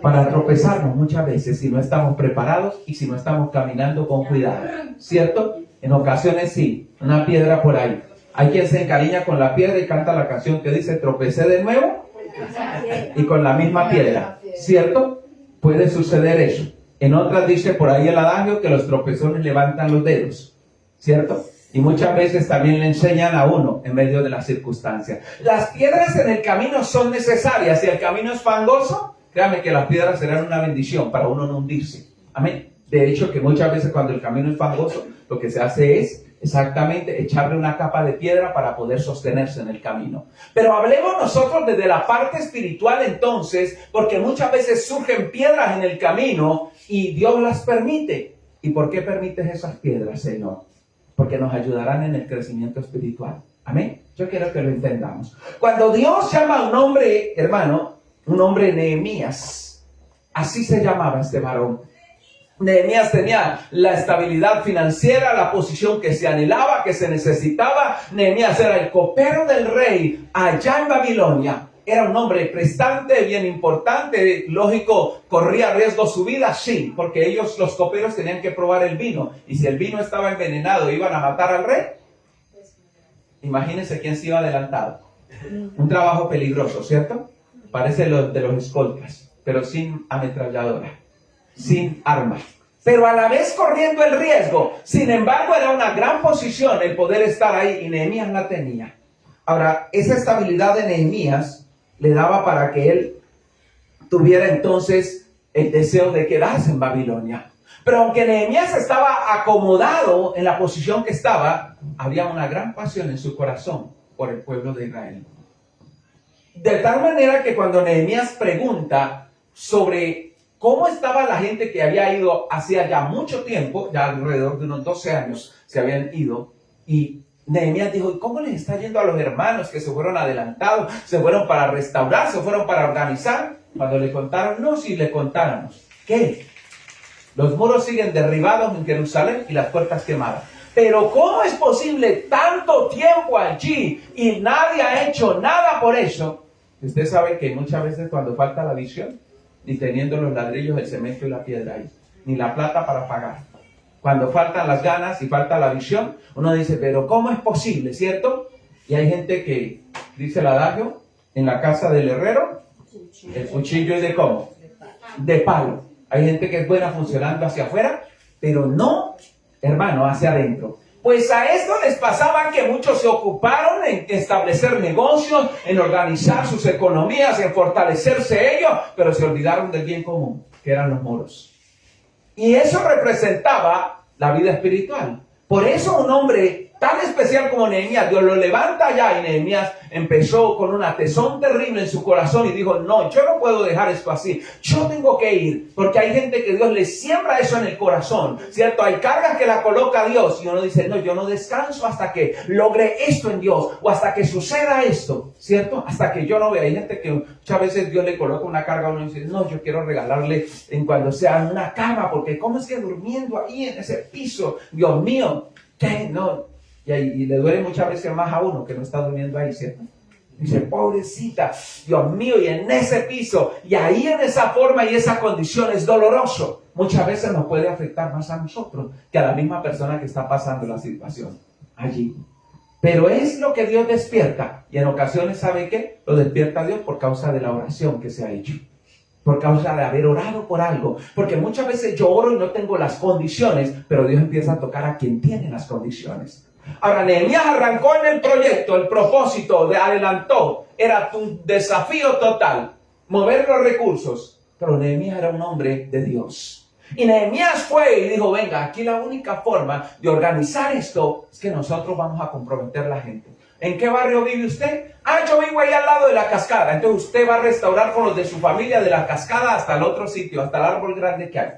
S4: Para tropezarnos muchas veces si no estamos preparados y si no estamos caminando con cuidado, ¿cierto? En ocasiones sí, una piedra por ahí. Hay quien se encariña con la piedra y canta la canción que dice tropecé de nuevo y con la misma piedra, ¿cierto? Puede suceder eso. En otras dice por ahí el adagio que los tropezones levantan los dedos, ¿cierto? Y muchas veces también le enseñan a uno en medio de las circunstancias. Las piedras en el camino son necesarias. Si el camino es fangoso, créame que las piedras serán una bendición para uno no hundirse. Amén. De hecho, que muchas veces cuando el camino es fangoso, lo que se hace es exactamente echarle una capa de piedra para poder sostenerse en el camino. Pero hablemos nosotros desde la parte espiritual entonces, porque muchas veces surgen piedras en el camino y Dios las permite. ¿Y por qué permites esas piedras, Señor? Porque nos ayudarán en el crecimiento espiritual. Amén. Yo quiero que lo entendamos. Cuando Dios llama a un hombre, hermano, un hombre Nehemías, así se llamaba este varón. Nehemías tenía la estabilidad financiera, la posición que se anhelaba, que se necesitaba. Nehemías era el copero del rey allá en Babilonia. Era un hombre prestante, bien importante, lógico, corría riesgo su vida, sí, porque ellos, los coperos, tenían que probar el vino. Y si el vino estaba envenenado, ¿iban a matar al rey? Imagínense quién se iba adelantado. Un trabajo peligroso, ¿cierto? Parece lo de los escoltas, pero sin ametralladora, sin armas, pero a la vez corriendo el riesgo. Sin embargo, era una gran posición el poder estar ahí, y Nehemías la tenía. Ahora, esa estabilidad de Nehemías le daba para que él tuviera entonces el deseo de quedarse en Babilonia. Pero aunque Nehemías estaba acomodado en la posición que estaba, había una gran pasión en su corazón por el pueblo de Israel. De tal manera que cuando Nehemías pregunta sobre cómo estaba la gente que había ido hacía ya mucho tiempo, ya alrededor de unos 12 años se habían ido, y Nehemías dijo, ¿y cómo les está yendo a los hermanos que se fueron adelantados, se fueron para restaurar, se fueron para organizar? Cuando le contaron, no, si le contáramos, ¿qué? Los muros siguen derribados en Jerusalén y las puertas quemadas. Pero ¿cómo es posible tanto tiempo allí y nadie ha hecho nada por eso? Usted sabe que muchas veces cuando falta la visión, ni teniendo los ladrillos, el cemento y la piedra ahí, ni la plata para pagar. Cuando faltan las ganas y falta la visión, uno dice, pero ¿cómo es posible, cierto? Y hay gente que, dice el adagio, en la casa del herrero, el cuchillo es de ¿cómo? De palo. Hay gente que es buena funcionando hacia afuera, pero no, hermano, hacia adentro. Pues a esto les pasaba que muchos se ocuparon en establecer negocios, en organizar sus economías, en fortalecerse ellos, pero se olvidaron del bien común, que eran los muros. Y eso representaba la vida espiritual. Por eso un hombre tan especial como Nehemías, Dios lo levanta allá, y Nehemías empezó con una tesón terrible en su corazón y dijo, no, yo no puedo dejar esto así, yo tengo que ir, porque hay gente que Dios le siembra eso en el corazón, ¿cierto? Hay cargas que la coloca Dios y uno dice, no, yo no descanso hasta que logre esto en Dios, o hasta que suceda esto, ¿cierto? Hasta que yo no vea. Hay gente que muchas veces Dios le coloca una carga a uno y dice, no, yo quiero regalarle en cuando sea una cama, porque ¿cómo es que durmiendo ahí en ese piso? Dios mío, ¿qué? No. Y le duele muchas veces más a uno que no está durmiendo ahí, ¿cierto? Dice, pobrecita, Dios mío, y en ese piso, y ahí en esa forma y esa condición es doloroso. Muchas veces nos puede afectar más a nosotros que a la misma persona que está pasando la situación allí. Pero es lo que Dios despierta, y en ocasiones, ¿sabe qué? Lo despierta Dios por causa de la oración que se ha hecho. Por causa de haber orado por algo. Porque muchas veces yo oro y no tengo las condiciones, pero Dios empieza a tocar a quien tiene las condiciones. Ahora, Nehemías arrancó en el proyecto, el propósito, adelantó, era un desafío total, mover los recursos, pero Nehemías era un hombre de Dios. Y Nehemías fue y dijo, venga, aquí la única forma de organizar esto es que nosotros vamos a comprometer a la gente. ¿En qué barrio vive usted? Yo vivo ahí al lado de la cascada. Entonces usted va a restaurar con los de su familia de la cascada hasta el otro sitio, hasta el árbol grande que hay.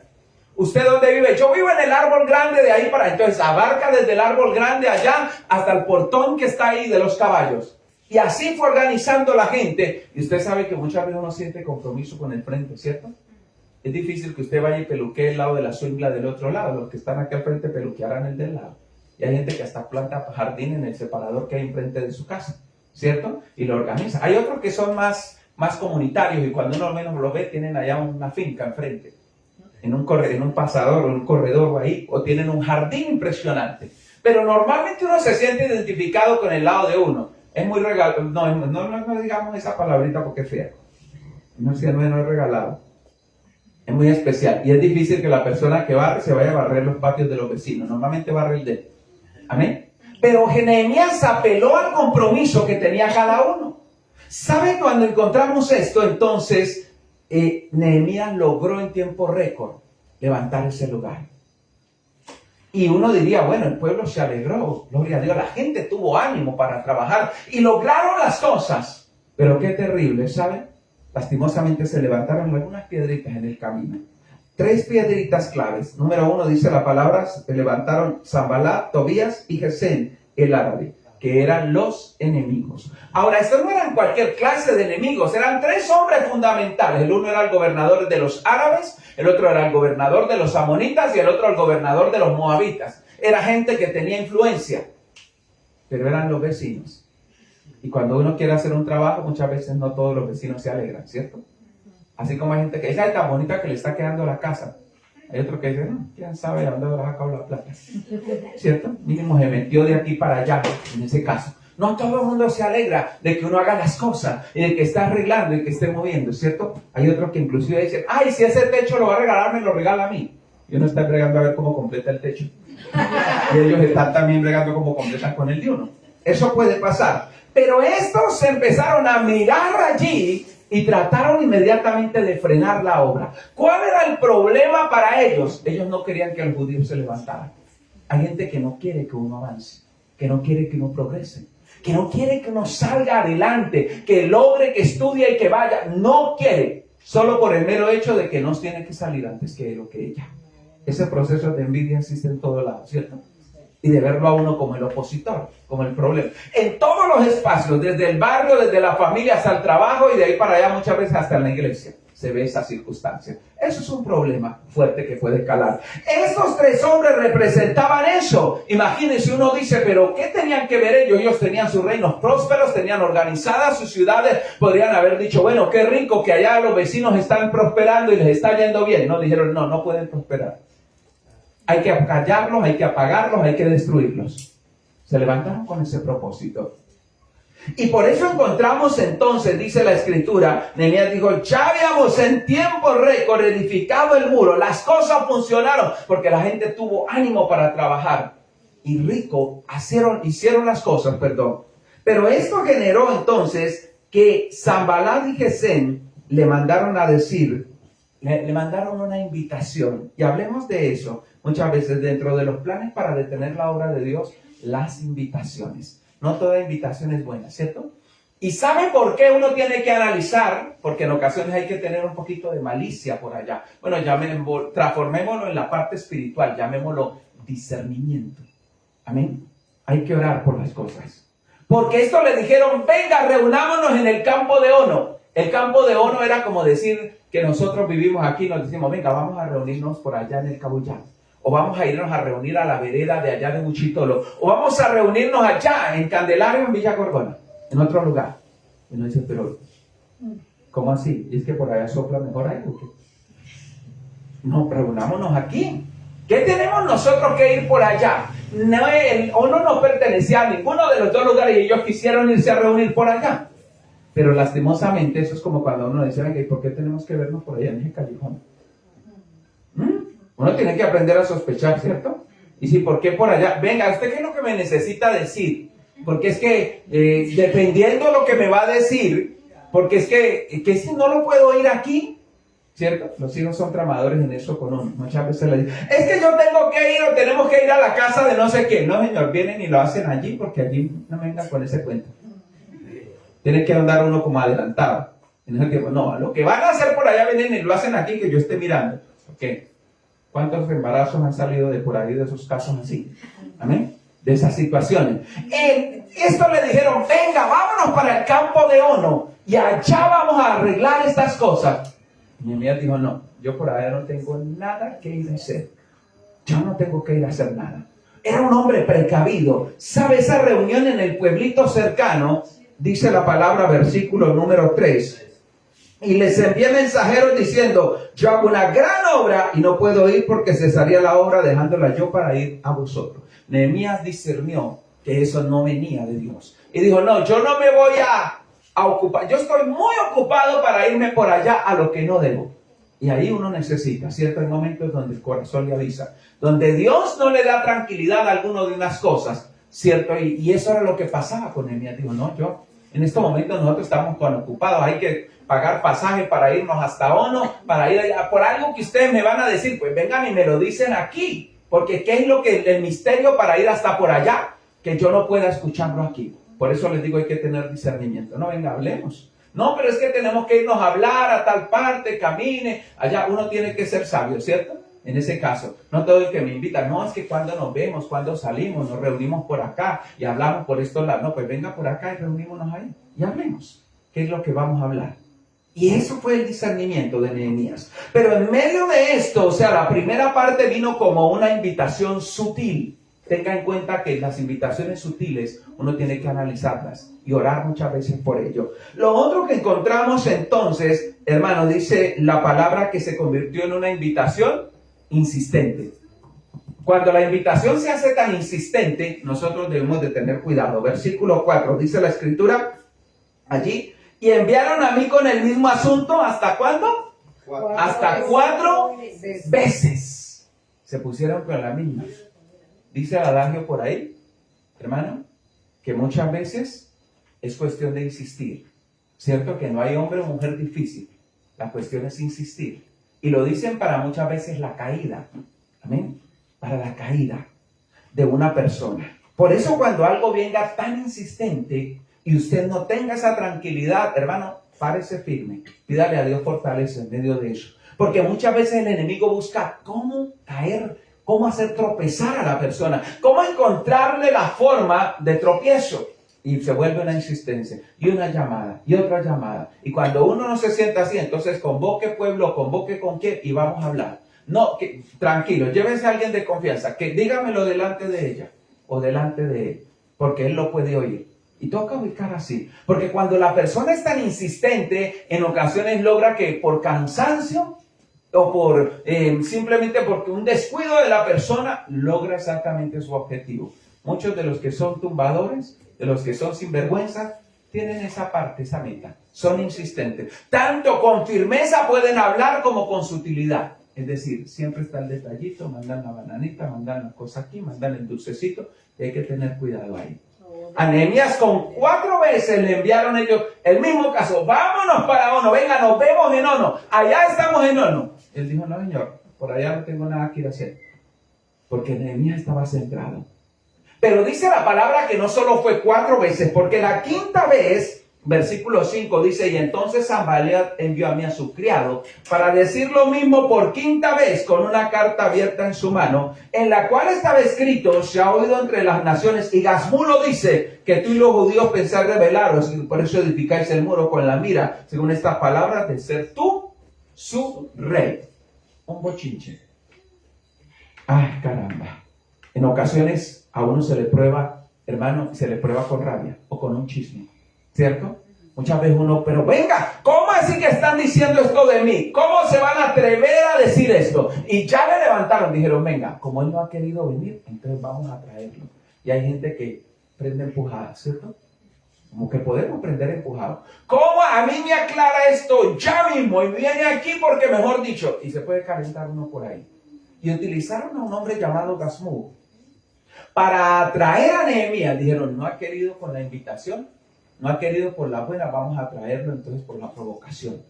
S4: ¿Usted dónde vive? Yo vivo en el árbol grande de ahí para... Entonces abarca desde el árbol grande allá hasta el portón que está ahí de los caballos. Y así fue organizando la gente. Y usted sabe que muchas veces uno siente compromiso con el frente, ¿cierto? Es difícil que usted vaya y peluquee el lado de la swingla del otro lado. Los que están aquí al frente peluquearán el del lado. Y hay gente que hasta planta jardín en el separador que hay enfrente de su casa, ¿cierto? Y lo organiza. Hay otros que son más comunitarios y cuando uno menos lo ve tienen allá una finca enfrente. En un pasador o un corredor ahí, o tienen un jardín impresionante. Pero normalmente uno se siente identificado con el lado de uno. Es muy regalado. No digamos esa palabrita porque es fea. No es regalado. Es muy especial. Y es difícil que la persona que barre se vaya a barrer los patios de los vecinos. Normalmente barre el de él. Amén. Pero Nehemías apeló al compromiso que tenía cada uno. ¿Sabe cuando encontramos esto? Entonces, Nehemías logró en tiempo récord levantar ese lugar. Y uno diría, bueno, el pueblo se alegró, gloria a Dios, la gente tuvo ánimo para trabajar y lograron las cosas. Pero qué terrible, ¿saben? Lastimosamente se levantaron algunas piedritas en el camino. 3 piedritas claves. Número 1 dice la palabra, se levantaron Sanballat, Tobías y Gesem, el árabe, que eran los enemigos. Ahora, estos no eran cualquier clase de enemigos, eran 3 hombres fundamentales. El uno era el gobernador de los árabes, el otro era el gobernador de los amonitas y el otro el gobernador de los moabitas. Era gente que tenía influencia, pero eran los vecinos. Y cuando uno quiere hacer un trabajo, muchas veces no todos los vecinos se alegran, ¿cierto? Así como hay gente que dice, ay, tan bonita que le está quedando la casa. Hay otro que dice, no, quién sabe de dónde habrá sacado la plata. ¿Cierto? Mínimo se metió de aquí para allá, en ese caso. No todo el mundo se alegra de que uno haga las cosas y de que esté arreglando y que esté moviendo, ¿cierto? Hay otros que inclusive dicen, ay, si ese techo lo va a regalar, me lo regala a mí. Y uno está bregando a ver cómo completa el techo. Y ellos están también bregando cómo completan con el de uno. Eso puede pasar. Pero estos se empezaron a mirar allí y trataron inmediatamente de frenar la obra. ¿Cuál era el problema para ellos? Ellos no querían que los judíos se levantaran. Hay gente que no quiere que uno avance, que no quiere que uno progrese, que no quiere que uno salga adelante, que logre, que estudie y que vaya. No quiere, solo por el mero hecho de que no tiene que salir antes que él o que ella. Ese proceso de envidia existe en todos lados, ¿cierto? Y de verlo a uno como el opositor, como el problema. En todos los espacios, desde el barrio, desde la familia hasta el trabajo y de ahí para allá muchas veces hasta en la iglesia, se ve esa circunstancia. Eso es un problema fuerte que puede calar. Estos 3 hombres representaban eso. Imagínense, uno dice, pero ¿qué tenían que ver ellos? Ellos tenían sus reinos prósperos, tenían organizadas sus ciudades. Podrían haber dicho, bueno, qué rico que allá los vecinos están prosperando y les está yendo bien. No, dijeron, no pueden prosperar. Hay que callarlos, hay que apagarlos, hay que destruirlos. Se levantaron con ese propósito. Y por eso encontramos entonces, dice la escritura, Nehemías dijo, ya habíamos en tiempo récord edificado el muro. Las cosas funcionaron porque la gente tuvo ánimo para trabajar. y rico hicieron las cosas, perdón. Pero esto generó entonces que Sanballat y Gesem le mandaron a decir, le mandaron una invitación. Y hablemos de eso muchas veces dentro de los planes para detener la obra de Dios, las invitaciones. No toda invitación es buena, ¿cierto? ¿Y sabe por qué uno tiene que analizar? Porque en ocasiones hay que tener un poquito de malicia por allá. Bueno, transformémoslo en la parte espiritual, llamémoslo discernimiento. Amén. Hay que orar por las cosas. Porque esto le dijeron, venga, reunámonos en el campo de Ono. El campo de Ono era como decir que nosotros vivimos aquí, nos decimos, venga, vamos a reunirnos por allá en el Cabullán. O vamos a irnos a reunir a la vereda de allá de Buchitolo. O vamos a reunirnos allá en Candelario, en Villa Gorgona, en otro lugar. Y uno dice, pero, ¿cómo así? ¿Y es que por allá sopla mejor aire o qué? No, reunámonos aquí. ¿Qué tenemos nosotros que ir por allá? No, el Ono no pertenecía a ninguno de los dos lugares y ellos quisieron irse a reunir por allá. Pero lastimosamente eso es como cuando uno dice, venga, ¿y por qué tenemos que vernos por allá en ese callejón? Uno tiene que aprender a sospechar, ¿cierto? Y si, ¿por qué por allá? Venga, ¿usted qué es lo que me necesita decir? Porque es que, dependiendo de lo que me va a decir, porque es que si no lo puedo oír aquí, ¿cierto? Los hijos son tramadores en eso con uno. Muchas veces le dicen, es que yo tengo que ir o tenemos que ir a la casa de no sé quién. No, señor, vienen y lo hacen allí porque allí no me vengan con ese cuento. Tiene que andar uno como adelantado. En ese tiempo, no, lo que van a hacer por allá vienen y lo hacen aquí que yo esté mirando. ¿Ok? ¿Cuántos embarazos han salido de por ahí de esos casos así? Amén. De esas situaciones. Esto le dijeron, venga, vámonos para el campo de Ono y allá vamos a arreglar estas cosas. Y Nehemías dijo, no, yo por allá no tengo nada que ir a hacer. Yo no tengo que ir a hacer nada. Era un hombre precavido. ¿Sabe esa reunión en el pueblito cercano? Dice la palabra, versículo número 3. Y les envié mensajeros diciendo, yo hago una gran obra y no puedo ir porque cesaría la obra dejándola yo para ir a vosotros. Nehemías discernió que eso no venía de Dios. Y dijo, no, yo no me voy a ocupar. Yo estoy muy ocupado para irme por allá a lo que no debo. Y ahí uno necesita, ¿cierto? Hay momentos donde el corazón le avisa. Donde Dios no le da tranquilidad a alguno de unas cosas, ¿cierto? Y eso era lo que pasaba con Nehemías. Dijo, no, yo en estos momentos nosotros estamos tan ocupados. Hay que pagar pasaje para irnos hasta Ono, para ir allá. Por algo que ustedes me van a decir, pues vengan y me lo dicen aquí. Porque ¿qué es lo que el misterio para ir hasta por allá? Que yo no pueda escucharlo aquí. Por eso les digo, hay que tener discernimiento. No, venga, hablemos. No, pero es que tenemos que irnos a hablar a tal parte, camine. Allá uno tiene que ser sabio, ¿cierto? En ese caso, no todo el que me invita. No, es que cuando nos vemos, cuando salimos, nos reunimos por acá y hablamos por estos lados. No, pues venga por acá y reunímonos ahí y hablemos. ¿Qué es lo que vamos a hablar? Y eso fue el discernimiento de Nehemías. Pero en medio de esto, o sea, la primera parte vino como una invitación sutil. Tenga en cuenta que las invitaciones sutiles uno tiene que analizarlas y orar muchas veces por ello. Lo otro que encontramos entonces, hermano, dice la palabra que se convirtió en una invitación insistente. Cuando la invitación se hace tan insistente, nosotros debemos de tener cuidado. Versículo 4, dice la escritura allí, y enviaron a mí con el mismo asunto, ¿hasta cuándo? Hasta 4 veces. Se pusieron con la misma. Dice el adagio por ahí, hermano, que muchas veces es cuestión de insistir. ¿Cierto? Que no hay hombre o mujer difícil. La cuestión es insistir. Y lo dicen para muchas veces la caída. Amén. Para la caída de una persona. Por eso cuando algo venga tan insistente y usted no tenga esa tranquilidad, hermano, párese firme. Pídale a Dios fortaleza en medio de eso. Porque muchas veces el enemigo busca cómo caer, cómo hacer tropezar a la persona, cómo encontrarle la forma de tropiezo. Y se vuelve una insistencia, y una llamada, y otra llamada. Y cuando uno no se sienta así, entonces convoque pueblo, convoque con quién, y vamos a hablar. No, tranquilo, llévese a alguien de confianza, que dígamelo delante de ella, o delante de él, porque él lo puede oír. Y toca ubicar así, porque cuando la persona es tan insistente, en ocasiones logra que por cansancio, o por simplemente porque un descuido de la persona logra exactamente su objetivo. Muchos de los que son tumbadores, de los que son sinvergüenzas, tienen esa parte, esa meta. Son insistentes. Tanto con firmeza pueden hablar como con sutilidad. Es decir, siempre está el detallito, mandan la bananita, mandan la cosa aquí, mandan el dulcecito, y hay que tener cuidado ahí. A Nehemías con 4 veces le enviaron ellos el mismo caso, vámonos para Ono, venga, nos vemos en Ono, allá estamos en Ono. Él dijo, no señor, por allá no tengo nada que ir a hacer, porque Nehemías estaba centrado. Pero dice la palabra que no solo fue 4 veces, porque la 5ª vez, versículo 5 dice, y entonces Sanballat envió a mí a su criado para decir lo mismo por 5ª vez con una carta abierta en su mano, en la cual estaba escrito, se ha oído entre las naciones, y Gazmulo dice que tú y los judíos pensáis rebelaros, y por eso edificáis el muro con la mira, según estas palabras, de ser tú su rey. Un bochinche. Ay, caramba. En ocasiones a uno se le prueba, hermano, se le prueba con rabia o con un chisme. ¿Cierto? Muchas veces uno, pero venga, ¿cómo así que están diciendo esto de mí? ¿Cómo se van a atrever a decir esto? Y ya le levantaron, dijeron, venga, como él no ha querido venir, entonces vamos a traerlo. Y hay gente que prende empujadas, ¿cierto? Como que podemos prender empujados. ¿Cómo a mí me aclara esto ya mismo? Y viene aquí porque, mejor dicho, y se puede calentar uno por ahí. Y utilizaron a un hombre llamado Gazmulo para atraer a Nehemías. Dijeron, no ha querido con la invitación, no ha querido por la buena, vamos a traerlo entonces por la provocación.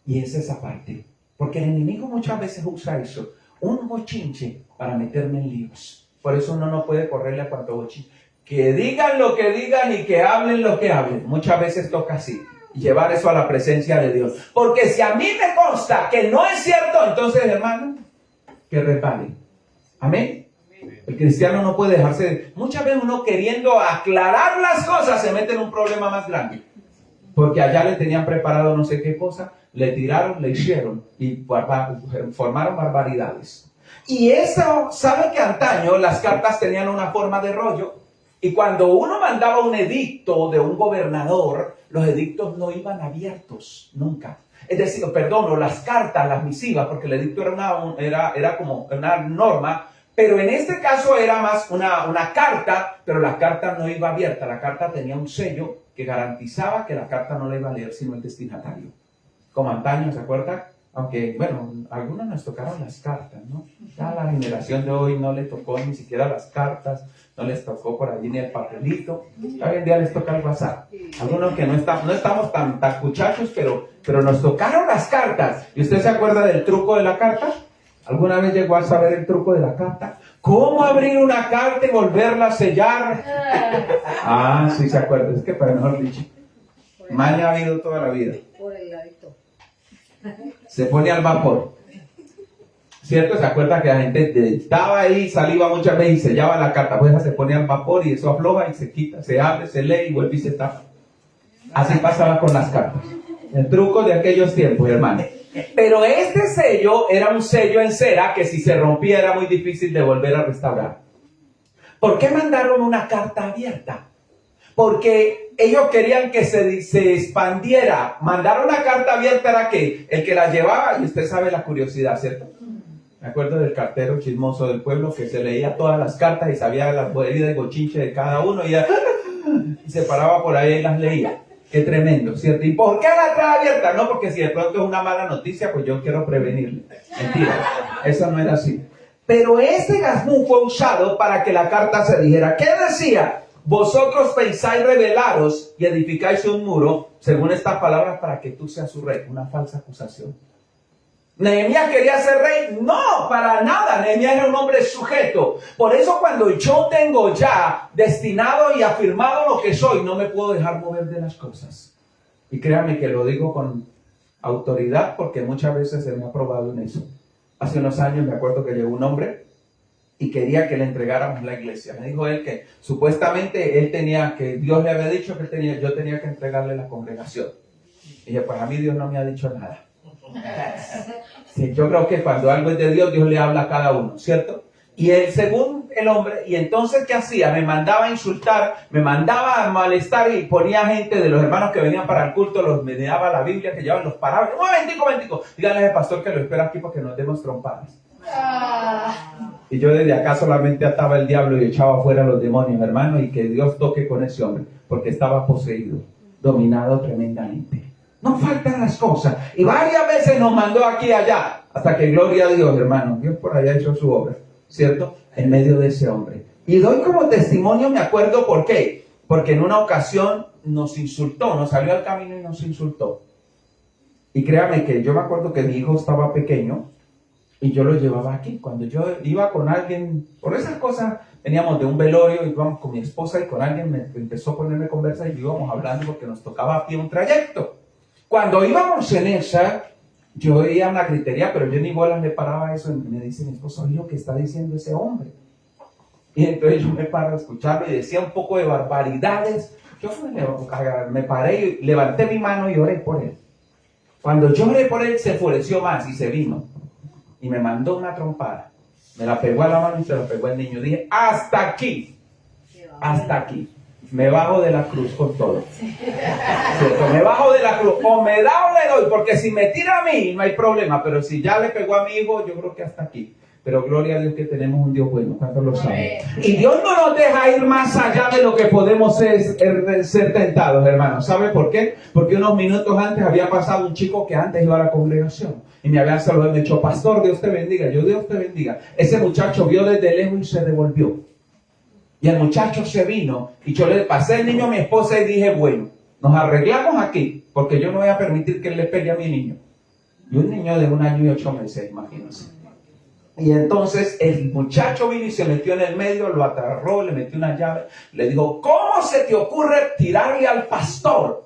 S4: Y es esa parte. Porque el enemigo muchas veces usa eso, un bochinche para meterme en líos. Por eso uno no puede correrle a cuanto bochinche. Que digan lo que digan y que hablen lo que hablen. Muchas veces toca así, llevar eso a la presencia de Dios. Porque si a mí me consta que no es cierto, entonces, hermano, que resbalen. Amén. El cristiano no puede dejarse. Muchas veces uno queriendo aclarar las cosas se mete en un problema más grande. Porque allá le tenían preparado no sé qué cosa, le tiraron, le hicieron y formaron barbaridades. Y eso, ¿sabe que antaño las cartas tenían una forma de rollo? Y cuando uno mandaba un edicto de un gobernador, los edictos no iban abiertos, nunca. Es decir, perdón, las cartas, las misivas, porque el edicto era como una norma, pero en este caso era más una carta, pero la carta no iba abierta. La carta tenía un sello que garantizaba que la carta no la iba a leer sino el destinatario. Como antaño, ¿se acuerdan? Aunque, bueno, a algunos nos tocaron las cartas, ¿no? Ya la generación de hoy no le tocó ni siquiera las cartas, no les tocó por allí ni el papelito. Hoy en día les toca el WhatsApp. Algunos que no estamos tan cuchachos, pero nos tocaron las cartas. ¿Y usted se acuerda del truco de la carta? ¿Alguna vez llegó a saber el truco de la carta? ¿Cómo abrir una carta y volverla a sellar? Ah, sí se acuerda. Es que para mejor dicho, maña ha habido toda la vida.
S5: Por el ladito.
S4: Se pone al vapor. ¿Cierto? ¿Se acuerda que la gente estaba ahí, saliva muchas veces y sellaba la carta? Pues se pone al vapor y eso afloja y se quita, se abre, se lee y vuelve y se tapa. Así pasaba con las cartas. El truco de aquellos tiempos, hermano. Pero este sello era un sello en cera que si se rompía era muy difícil de volver a restaurar. ¿Por qué mandaron una carta abierta? Porque ellos querían que se expandiera. Mandar una carta abierta era que el que la llevaba, y usted sabe la curiosidad, ¿cierto? Me acuerdo del cartero chismoso del pueblo que se leía todas las cartas y sabía las heridas de bochinche de cada uno y se paraba por ahí y las leía. Qué tremendo, ¿cierto? ¿Y por qué la trae abierta? No, porque si de pronto es una mala noticia, pues yo quiero prevenirle. Mentira, eso no era así. Pero este Gazmulo fue usado para que la carta se dijera. ¿Qué decía? Vosotros pensáis rebelaros y edificáis un muro, según estas palabras, para que tú seas su rey. Una falsa acusación. ¿Nehemías quería ser rey? No, para nada. Nehemías era un hombre sujeto. Por eso cuando yo tengo ya destinado y afirmado lo que soy, no me puedo dejar mover de las cosas. Y créanme que lo digo con autoridad porque muchas veces se me ha probado en eso. Hace unos años me acuerdo que llegó un hombre y quería que le entregáramos la iglesia. Me dijo él que supuestamente él tenía, que Dios le había dicho que yo tenía que entregarle la congregación. Y dije, pues a mí Dios no me ha dicho nada. Sí, yo creo que cuando algo es de Dios, Dios le habla a cada uno, ¿cierto? Y él, según el hombre, y entonces ¿qué hacía? Me mandaba a insultar, me mandaba a molestar y ponía gente de los hermanos que venían para el culto, los me daba la Biblia, que llevaban los paraban. Un momentico, díganle al pastor que lo espera aquí porque nos demos trompadas. Y yo desde acá solamente ataba el diablo y echaba afuera a los demonios, hermano, y que Dios toque con ese hombre, porque estaba poseído, dominado tremendamente. No faltan las cosas. Y varias veces nos mandó aquí y allá. Hasta que, gloria a Dios, hermano, Dios por allá hizo su obra, ¿cierto? En medio de ese hombre. Y doy como testimonio, me acuerdo por qué. Porque en una ocasión nos insultó, nos salió al camino y nos insultó. Y créame que yo me acuerdo que mi hijo estaba pequeño y yo lo llevaba aquí. Cuando yo iba con alguien, por esas cosas, veníamos de un velorio, íbamos con mi esposa y con alguien me empezó a ponerme conversa y íbamos hablando porque nos tocaba a pie un trayecto. Cuando íbamos en esa, yo oía una gritería, pero yo ni bolas me paraba eso. Y me dice mi esposa, oye, lo que está diciendo ese hombre. Y entonces yo me paro a escucharlo y decía un poco de barbaridades. Yo me paré y levanté mi mano y oré por él. Cuando yo oré por él, se enfureció más y se vino. Y me mandó una trompada. Me la pegó a la mano y se la pegó al niño. Dije, hasta aquí. Hasta aquí. Me bajo de la cruz con todo. ¿Cierto? Me bajo de la cruz. O me da o le doy. Porque si me tira a mí, no hay problema. Pero si ya le pegó a mi hijo, yo creo que hasta aquí. Pero gloria a Dios que tenemos un Dios bueno. ¿Cuántos lo saben? Y Dios no nos deja ir más allá de lo que podemos ser tentados, hermanos. ¿Sabe por qué? Porque unos minutos antes había pasado un chico que antes iba a la congregación. Y me habían saludado y me dicho, pastor, Dios te bendiga. Yo, Dios te bendiga. Ese muchacho vio desde lejos y se devolvió. Y el muchacho se vino. Y yo le pasé el niño a mi esposa y dije, bueno, nos arreglamos aquí. Porque yo no voy a permitir que él le pegue a mi niño. Y un niño de 1 año y 8 meses, imagínense. Y entonces el muchacho vino y se metió en el medio, lo agarró, le metió una llave. Le dijo, ¿cómo se te ocurre tirarle al pastor?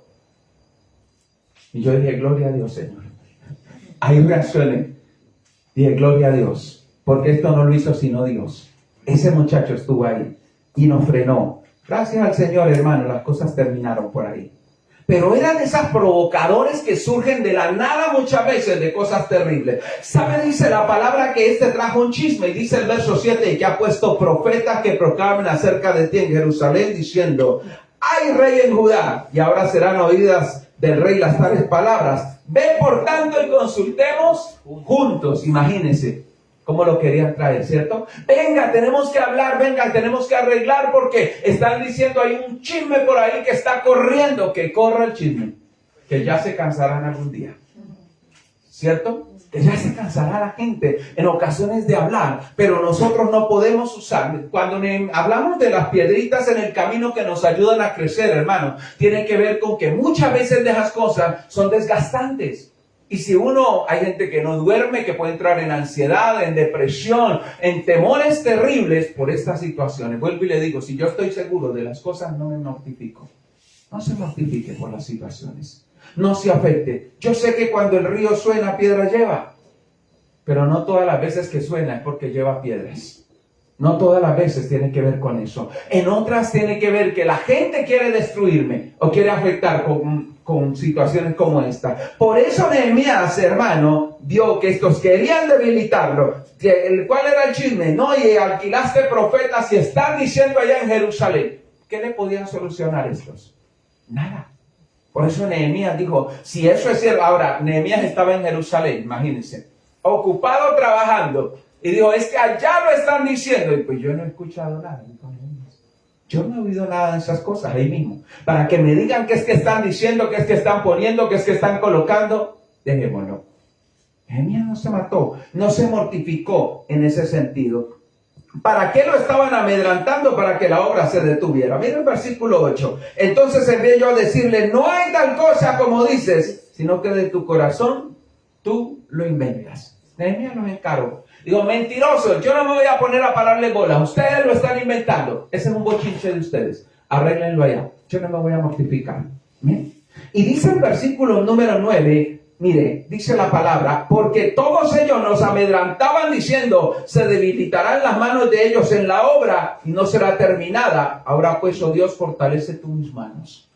S4: Y yo dije, gloria a Dios, Señor. Ahí reaccioné. Dije, gloria a Dios. Porque esto no lo hizo sino Dios. Ese muchacho estuvo ahí y nos frenó. Gracias al Señor, hermano, las cosas terminaron por ahí. Pero eran esas provocadores que surgen de la nada muchas veces de cosas terribles. ¿Sabe? Dice la palabra que este trajo un chisme. Y dice el verso 7 que ha puesto profetas que proclamen acerca de ti en Jerusalén diciendo, hay rey en Judá. Y ahora serán oídas del rey las tales palabras. Ven por tanto y consultemos juntos. Imagínense cómo lo querían traer, ¿cierto? Venga, tenemos que hablar, venga, tenemos que arreglar porque están diciendo hay un chisme por ahí que está corriendo, que corra el chisme, que ya se cansarán algún día, ¿cierto? Que ya se cansará la gente en ocasiones de hablar, pero nosotros no podemos usar. Cuando hablamos de las piedritas en el camino que nos ayudan a crecer, hermano, tiene que ver con que muchas veces de esas cosas son desgastantes. Y si hay gente que no duerme, que puede entrar en ansiedad, en depresión, en temores terribles por estas situaciones. Vuelvo y le digo, si yo estoy seguro de las cosas, no me mortifico. No se mortifique por las situaciones. No se afecte. Yo sé que cuando el río suena, piedra lleva. Pero no todas las veces que suena es porque lleva piedras. No todas las veces tiene que ver con eso. En otras tiene que ver que la gente quiere destruirme o quiere afectar con situaciones como esta. Por eso Nehemías, hermano, vio que estos querían debilitarlo. ¿Cuál era el chisme? No, y alquilaste profetas y están diciendo allá en Jerusalén. ¿Qué le podían solucionar estos? Nada. Por eso Nehemías dijo, si eso es cierto. Ahora, Nehemías estaba en Jerusalén, imagínense, ocupado trabajando. Y dijo, es que allá lo están diciendo. Y pues yo no he escuchado nada. Yo no he oído nada de esas cosas ahí mismo. Para que me digan qué es que están diciendo, qué es que están poniendo, qué es que están colocando. Dejémoslo. Nehemías no se mató, no se mortificó en ese sentido. ¿Para qué lo estaban amedrantando? Para que la obra se detuviera. Mira el versículo 8. Entonces envié yo a decirle, no hay tal cosa como dices, sino que de tu corazón tú lo inventas. Nehemías los encargó. Digo, mentiroso, yo no me voy a poner a pararle bolas. Ustedes lo están inventando. Ese es un bochinche de ustedes. Arréglenlo allá. Yo no me voy a mortificar. ¿Bien? Y dice el versículo número 9, mire, dice la palabra, porque todos ellos nos amedrantaban diciendo, se debilitarán las manos de ellos en la obra y no será terminada. Ahora pues, oh Dios, fortalece tú mis manos.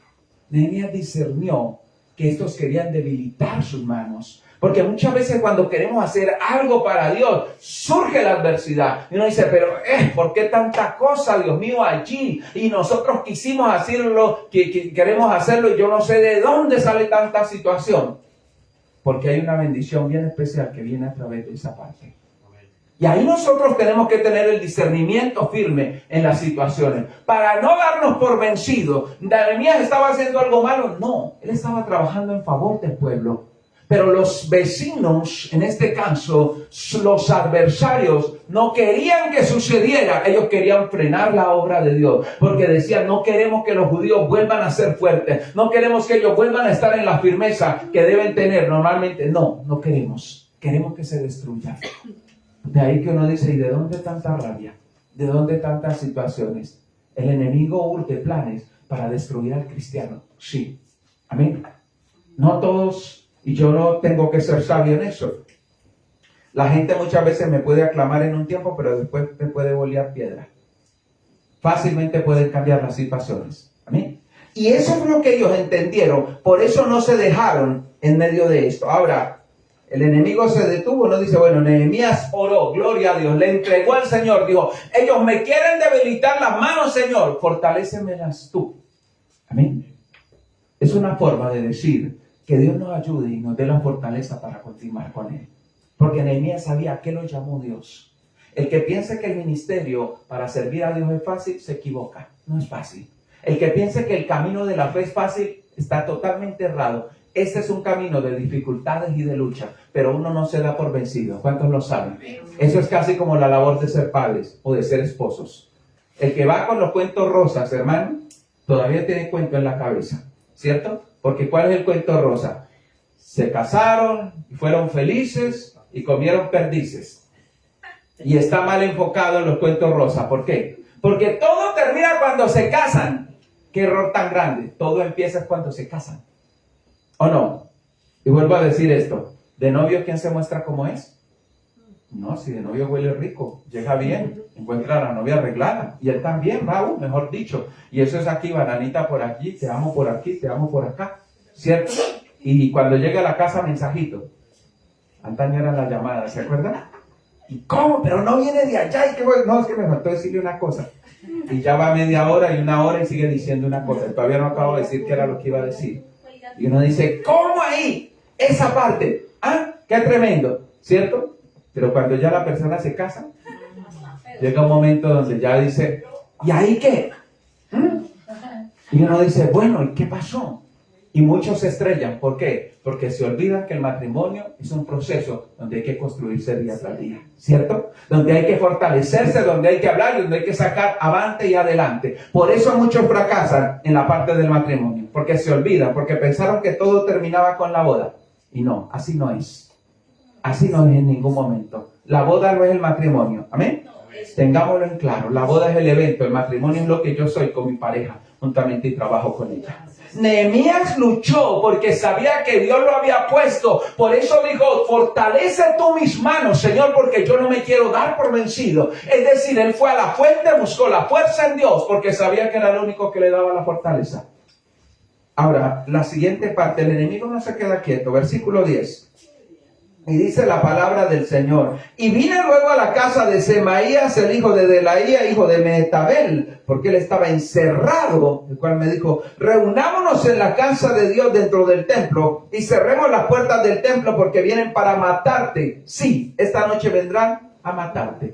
S4: Nehemías discernió que estos querían debilitar sus manos. Porque muchas veces cuando queremos hacer algo para Dios, surge la adversidad. Y uno dice, pero ¿por qué tanta cosa, Dios mío, allí? Y nosotros quisimos hacerlo, que queremos hacerlo y yo no sé de dónde sale tanta situación. Porque hay una bendición bien especial que viene a través de esa parte. Y ahí nosotros tenemos que tener el discernimiento firme en las situaciones. Para no darnos por vencidos. ¿Nehemías estaba haciendo algo malo? No, él estaba trabajando en favor del pueblo. Pero los vecinos, en este caso, los adversarios, no querían que sucediera. Ellos querían frenar la obra de Dios. Porque decían, no queremos que los judíos vuelvan a ser fuertes. No queremos que ellos vuelvan a estar en la firmeza que deben tener normalmente. No, no queremos. Queremos que se destruyan. De ahí que uno dice, ¿y de dónde tanta rabia? ¿De dónde tantas situaciones? El enemigo urge planes para destruir al cristiano. Sí. Amén. No todos... Y yo no tengo que ser sabio en eso. La gente muchas veces me puede aclamar en un tiempo, pero después me puede bolear piedra. Fácilmente pueden cambiar las situaciones. ¿Amén? Y eso es lo que ellos entendieron. Por eso no se dejaron en medio de esto. Ahora, el enemigo se detuvo, no dice, bueno, Nehemías oró, gloria a Dios, le entregó al Señor. Dijo, ellos me quieren debilitar las manos, Señor, fortalécemelas tú. Amén. Es una forma de decir que Dios nos ayude y nos dé la fortaleza para continuar con Él. Porque Nehemías sabía a qué lo llamó Dios. El que piense que el ministerio para servir a Dios es fácil, se equivoca. No es fácil. El que piense que el camino de la fe es fácil, está totalmente errado. Este es un camino de dificultades y de lucha, pero uno no se da por vencido. ¿Cuántos lo saben? Eso es casi como la labor de ser padres o de ser esposos. El que va con los cuentos rosas, hermano, todavía tiene cuento en la cabeza, ¿cierto? Porque ¿cuál es el cuento rosa? Se casaron y fueron felices y comieron perdices. Y está mal enfocado en los cuentos rosa. ¿Por qué? Porque todo termina cuando se casan. Qué error tan grande. Todo empieza cuando se casan. ¿O no? Y vuelvo a decir esto. ¿De novio quién se muestra como es? No, si de novio huele rico, llega bien, encuentra a la novia arreglada. Y él también, Raúl, mejor dicho. Y eso es aquí, bananita por aquí, te amo por aquí, te amo por acá. ¿Cierto? Y cuando llega a la casa, mensajito. Antaño eran las llamadas, ¿se acuerdan? ¿Y cómo? Pero no viene de allá. ¿Y qué voy? No, es que me faltó decirle una cosa. Y ya va media hora y una hora y sigue diciendo una cosa. Y todavía no acabo de decir qué era lo que iba a decir. Y uno dice, ¿cómo ahí? Esa parte. ¿Ah? Qué tremendo. ¿Cierto? Pero cuando ya la persona se casa, llega un momento donde ya dice, ¿y ahí qué? Y uno dice, bueno, ¿y qué pasó? Y muchos se estrellan. ¿Por qué? Porque se olvidan que el matrimonio es un proceso donde hay que construirse día tras día, ¿cierto? Donde hay que fortalecerse, donde hay que hablar, donde hay que sacar avante y adelante. Por eso muchos fracasan en la parte del matrimonio, porque se olvidan, porque pensaron que todo terminaba con la boda. Y no, así no es. Así no es en ningún momento. La boda no es el matrimonio. ¿Amén? Tengámoslo en claro. La boda es el evento. El matrimonio es lo que yo soy con mi pareja, juntamente y trabajo con ella. Nehemías luchó porque sabía que Dios lo había puesto. Por eso dijo, fortalece tú mis manos, Señor, porque yo no me quiero dar por vencido. Es decir, él fue a la fuente, buscó la fuerza en Dios, porque sabía que era el único que le daba la fortaleza. Ahora, la siguiente parte, el enemigo no se queda quieto. Versículo 10. Y dice la palabra del Señor. Y vine luego a la casa de Semaías, el hijo de Delaía, hijo de Mehetabel, porque él estaba encerrado, el cual me dijo, reunámonos en la casa de Dios dentro del templo y cerremos las puertas del templo porque vienen para matarte. Sí, esta noche vendrán a matarte.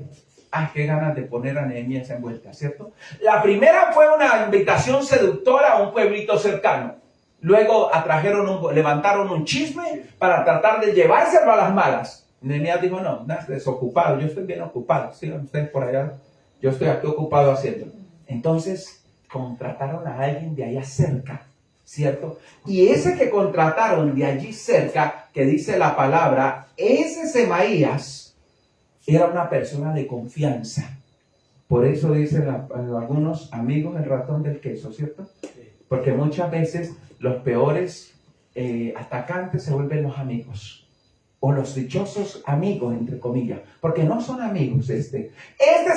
S4: Ay, qué ganas de poner a Nehemías en vuelta, ¿cierto? La primera fue una invitación seductora a un pueblito cercano. Luego levantaron un chisme para tratar de llevárselo a las malas. Nehemías dijo, no, desocupado, yo estoy bien ocupado. Sigan ustedes por allá, yo estoy aquí ocupado haciéndolo. Entonces contrataron a alguien de allá cerca, ¿cierto? Y ese que contrataron de allí cerca, que dice la palabra, ese Semaías era una persona de confianza. Por eso dicen algunos amigos el ratón del queso, ¿cierto? Porque muchas veces los peores atacantes se vuelven los amigos. O los dichosos amigos, entre comillas. Porque no son amigos Este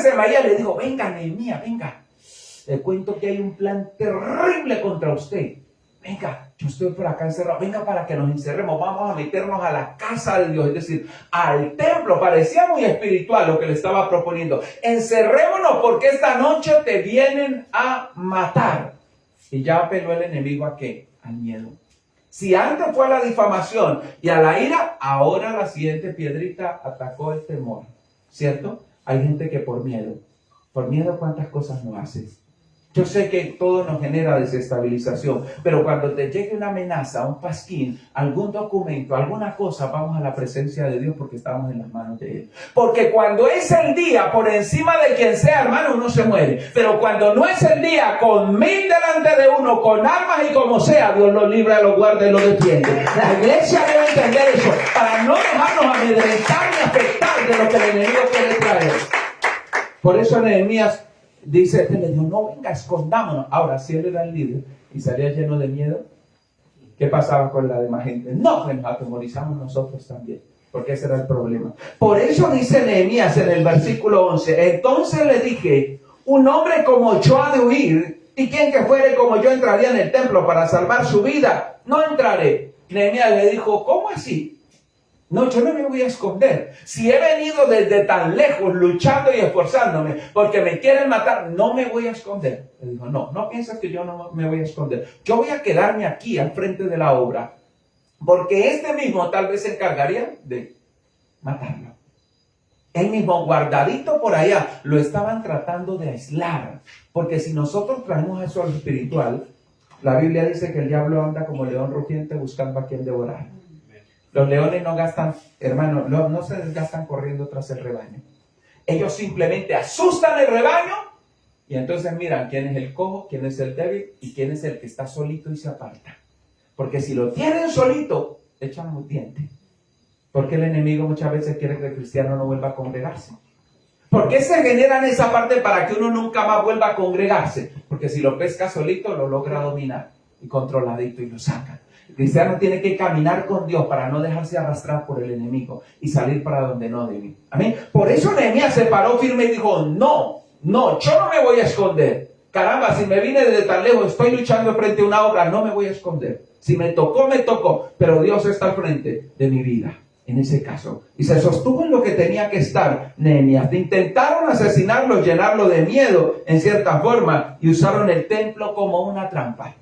S4: Semaías le dijo, venga Nehemías, venga. Le cuento que hay un plan terrible contra usted. Venga, yo estoy por acá encerrado. Venga para que nos encerremos. Vamos a meternos a la casa de Dios. Es decir, al templo. Parecía muy espiritual lo que le estaba proponiendo. Encerrémonos porque esta noche te vienen a matar. Y ya apeló el enemigo ¿a qué? Al miedo. Si antes fue a la difamación y a la ira, ahora la siguiente piedrita atacó el temor. ¿Cierto? Hay gente que por miedo ¿cuántas cosas no hace? Yo sé que todo nos genera desestabilización, pero cuando te llegue una amenaza, un pasquín, algún documento, alguna cosa, vamos a la presencia de Dios porque estamos en las manos de Él. Porque cuando es el día, por encima de quien sea, hermano, uno se muere. Pero cuando no es el día, con 1000 delante de uno, con armas y como sea, Dios lo libra, lo guarda y lo defiende. La iglesia debe entender eso para no dejarnos amedrentar ni afectar de lo que el enemigo quiere traer. Por eso Nehemías dice, le dijo, no venga, escondámonos. Ahora, si él era el líder y salía lleno de miedo, ¿qué pasaba con la demás gente? No, pues nos atemorizamos nosotros también, porque ese era el problema. Por eso dice Nehemías en el versículo 11, entonces le dije, un hombre como yo ha de huir, y quien que fuere como yo entraría en el templo para salvar su vida, no entraré. Nehemías le dijo, ¿cómo así? No, yo no me voy a esconder. Si he venido desde tan lejos luchando y esforzándome porque me quieren matar, no me voy a esconder. Le dijo, no piensas que yo no me voy a esconder. Yo voy a quedarme aquí al frente de la obra porque este mismo tal vez se encargaría de matarlo. Él mismo guardadito por allá lo estaban tratando de aislar. Porque si nosotros traemos eso al espiritual, la Biblia dice que el diablo anda como león rugiente buscando a quien devorar. Los leones no gastan, hermano, no se desgastan corriendo tras el rebaño. Ellos simplemente asustan el rebaño y entonces miran quién es el cojo, quién es el débil y quién es el que está solito y se aparta. Porque si lo tienen solito, echan un diente. Porque el enemigo muchas veces quiere que el cristiano no vuelva a congregarse. ¿Por qué se generan esa parte para que uno nunca más vuelva a congregarse? Porque si lo pesca solito, lo logra dominar y controladito y lo saca. El cristiano tiene que caminar con Dios para no dejarse arrastrar por el enemigo y salir para donde no debe. Amén. Por eso Nehemías se paró firme y dijo, no, yo no me voy a esconder. Caramba, si me vine desde tan lejos, estoy luchando frente a una obra, no me voy a esconder. Si me tocó, pero Dios está al frente de mi vida. En ese caso. Y se sostuvo en lo que tenía que estar Nehemías. Intentaron asesinarlo, llenarlo de miedo en cierta forma y usaron el templo como una trampa.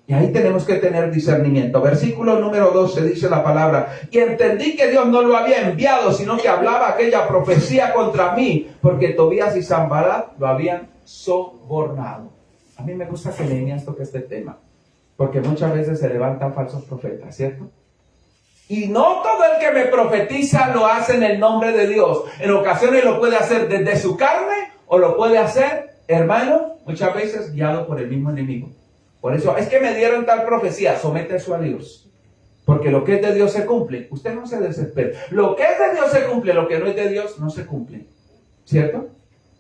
S4: Y ahí tenemos que tener discernimiento. Versículo número 12 dice la palabra. Y entendí que Dios no lo había enviado, sino que hablaba aquella profecía contra mí, porque Tobías y Sanballat lo habían sobornado. A mí me gusta que Nehemías toque este tema, porque muchas veces se levantan falsos profetas, ¿cierto? Y no todo el que me profetiza lo hace en el nombre de Dios. En ocasiones lo puede hacer desde su carne o lo puede hacer, hermano, muchas veces guiado por el mismo enemigo. Por eso, es que me dieron tal profecía, somete eso a Dios. Porque lo que es de Dios se cumple. Usted no se desespere. Lo que es de Dios se cumple, lo que no es de Dios no se cumple. ¿Cierto?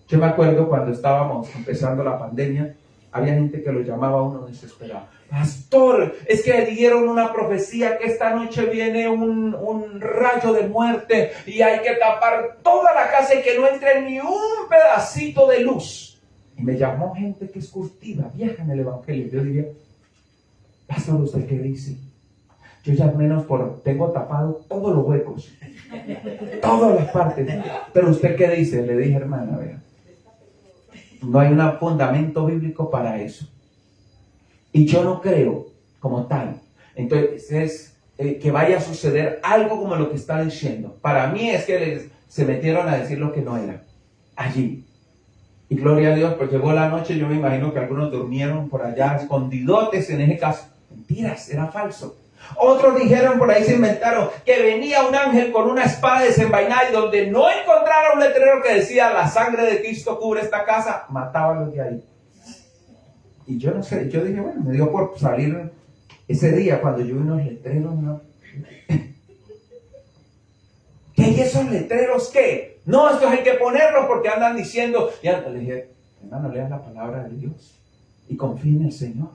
S4: Yo me acuerdo cuando estábamos empezando la pandemia, había gente que lo llamaba a uno desesperado. Pastor, es que dieron una profecía que esta noche viene un rayo de muerte y hay que tapar toda la casa y que no entre ni un pedacito de luz. Y me llamó gente que es curtida, vieja en el evangelio. Yo diría, pastor, ¿usted qué dice? Yo ya al menos tengo tapado todos los huecos, todas las partes. Pero ¿usted qué dice? Le dije, hermana, vea, no hay un fundamento bíblico para eso. Y yo no creo como tal. Entonces, que vaya a suceder algo como lo que está diciendo. Para mí es que se metieron a decir lo que no era allí. Y gloria a Dios, pues llegó la noche, yo me imagino que algunos durmieron por allá escondidotes en ese caso. Mentiras, era falso. Otros dijeron, por ahí se inventaron, que venía un ángel con una espada desenvainada y donde no encontrara un letrero que decía la sangre de Cristo cubre esta casa, mataba a los de ahí. Y yo no sé, yo dije, bueno, me dio por salir ese día cuando yo vi unos letreros, ¿no? ¿Qué? ¿Y esos letreros qué? No, esto hay que ponerlo porque andan diciendo. Y le dije, hermano, lea la palabra de Dios y confíe en el Señor.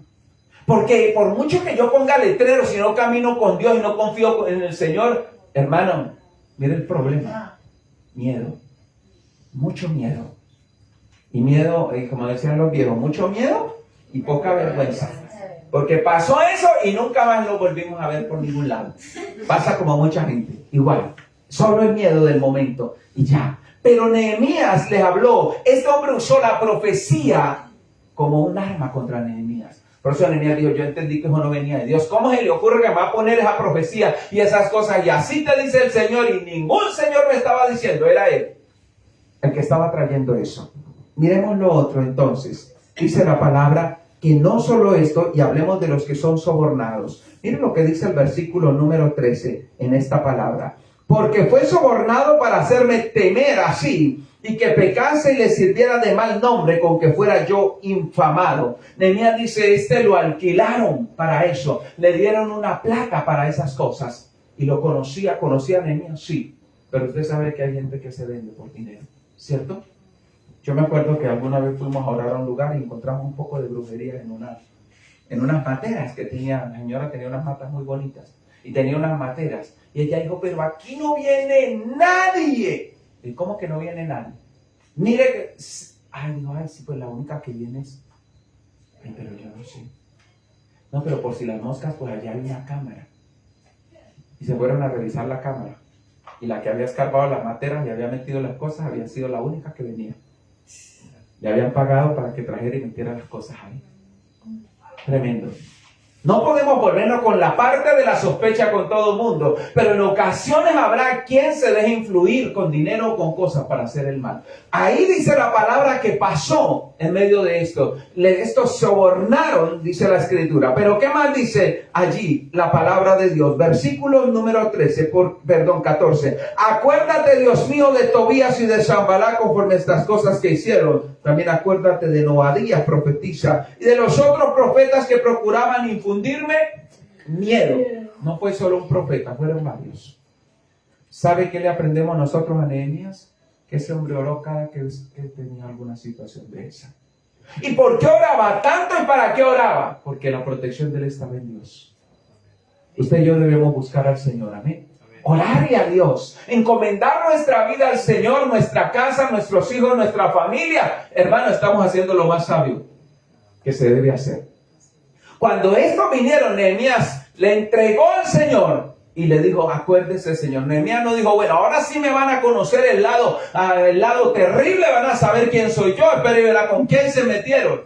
S4: Porque por mucho que yo ponga letreros, si no camino con Dios y no confío en el Señor, hermano, mire el problema. Miedo. Mucho miedo. Y miedo, como decían los viejos, mucho miedo y poca vergüenza. Porque pasó eso y nunca más lo volvimos a ver por ningún lado. Pasa como mucha gente. Igual. Solo el miedo del momento y ya. Pero Nehemías les habló. Este hombre usó la profecía como un arma contra Nehemías. Por eso Nehemías dijo, yo entendí que eso no venía de Dios. ¿Cómo se le ocurre que me va a poner esa profecía y esas cosas? Y así te dice el Señor. Y ningún Señor me estaba diciendo, era Él el que estaba trayendo eso. Miremos lo otro entonces. dice la palabra que no solo esto, y hablemos de los que son sobornados. Miren lo que dice el versículo número 13 en esta palabra. Porque fue sobornado para hacerme temer así, y que pecase y le sirviera de mal nombre con que fuera yo infamado. Nehemías dice, lo alquilaron para eso, le dieron una plata para esas cosas. Y lo conocía a Nehemías, sí, pero usted sabe que hay gente que se vende por dinero, ¿cierto? Yo me acuerdo que alguna vez fuimos a orar a un lugar y encontramos un poco de brujería en unas materas que tenía, la señora tenía unas matas muy bonitas y tenía unas materas. Y ella dijo, pero aquí no viene nadie. ¿Y cómo que no viene nadie? Mire que, ay, sí, pues la única que viene es, ay, pero yo no sé. No, pero por si las moscas, pues allá hay una cámara. Y se fueron a revisar la cámara. Y la que había escarbado las materas y había metido las cosas había sido la única que venía. Le habían pagado para que trajera y metiera las cosas ahí. Tremendo. No podemos volvernos con la parte de la sospecha con todo el mundo, pero en ocasiones habrá quien se deje influir con dinero o con cosas para hacer el mal. Ahí dice la palabra que pasó en medio de esto. Estos sobornaron, dice la escritura. Pero ¿qué más dice allí la palabra de Dios? Versículo número 14. Acuérdate, Dios mío, de Tobías y de Sanballat conforme estas cosas que hicieron. También acuérdate de Noadías, profetiza, y de los otros profetas que procuraban infundirme miedo. No fue solo un profeta, fueron varios. ¿Sabe qué le aprendemos nosotros a Nehemías? Que ese hombre oró cada vez que tenía alguna situación de esa. ¿Y por qué oraba tanto y para qué oraba? Porque la protección de él estaba en Dios. Usted y yo debemos buscar al Señor, amén. Orarle a Dios, encomendar nuestra vida al Señor, nuestra casa, nuestros hijos, nuestra familia. Hermano, estamos haciendo lo más sabio que se debe hacer. Cuando estos vinieron, Nehemías le entregó al Señor y le dijo, acuérdese, Señor. Nehemías no dijo, bueno, ahora sí me van a conocer el lado terrible, van a saber quién soy yo, pero y verá con quién se metieron.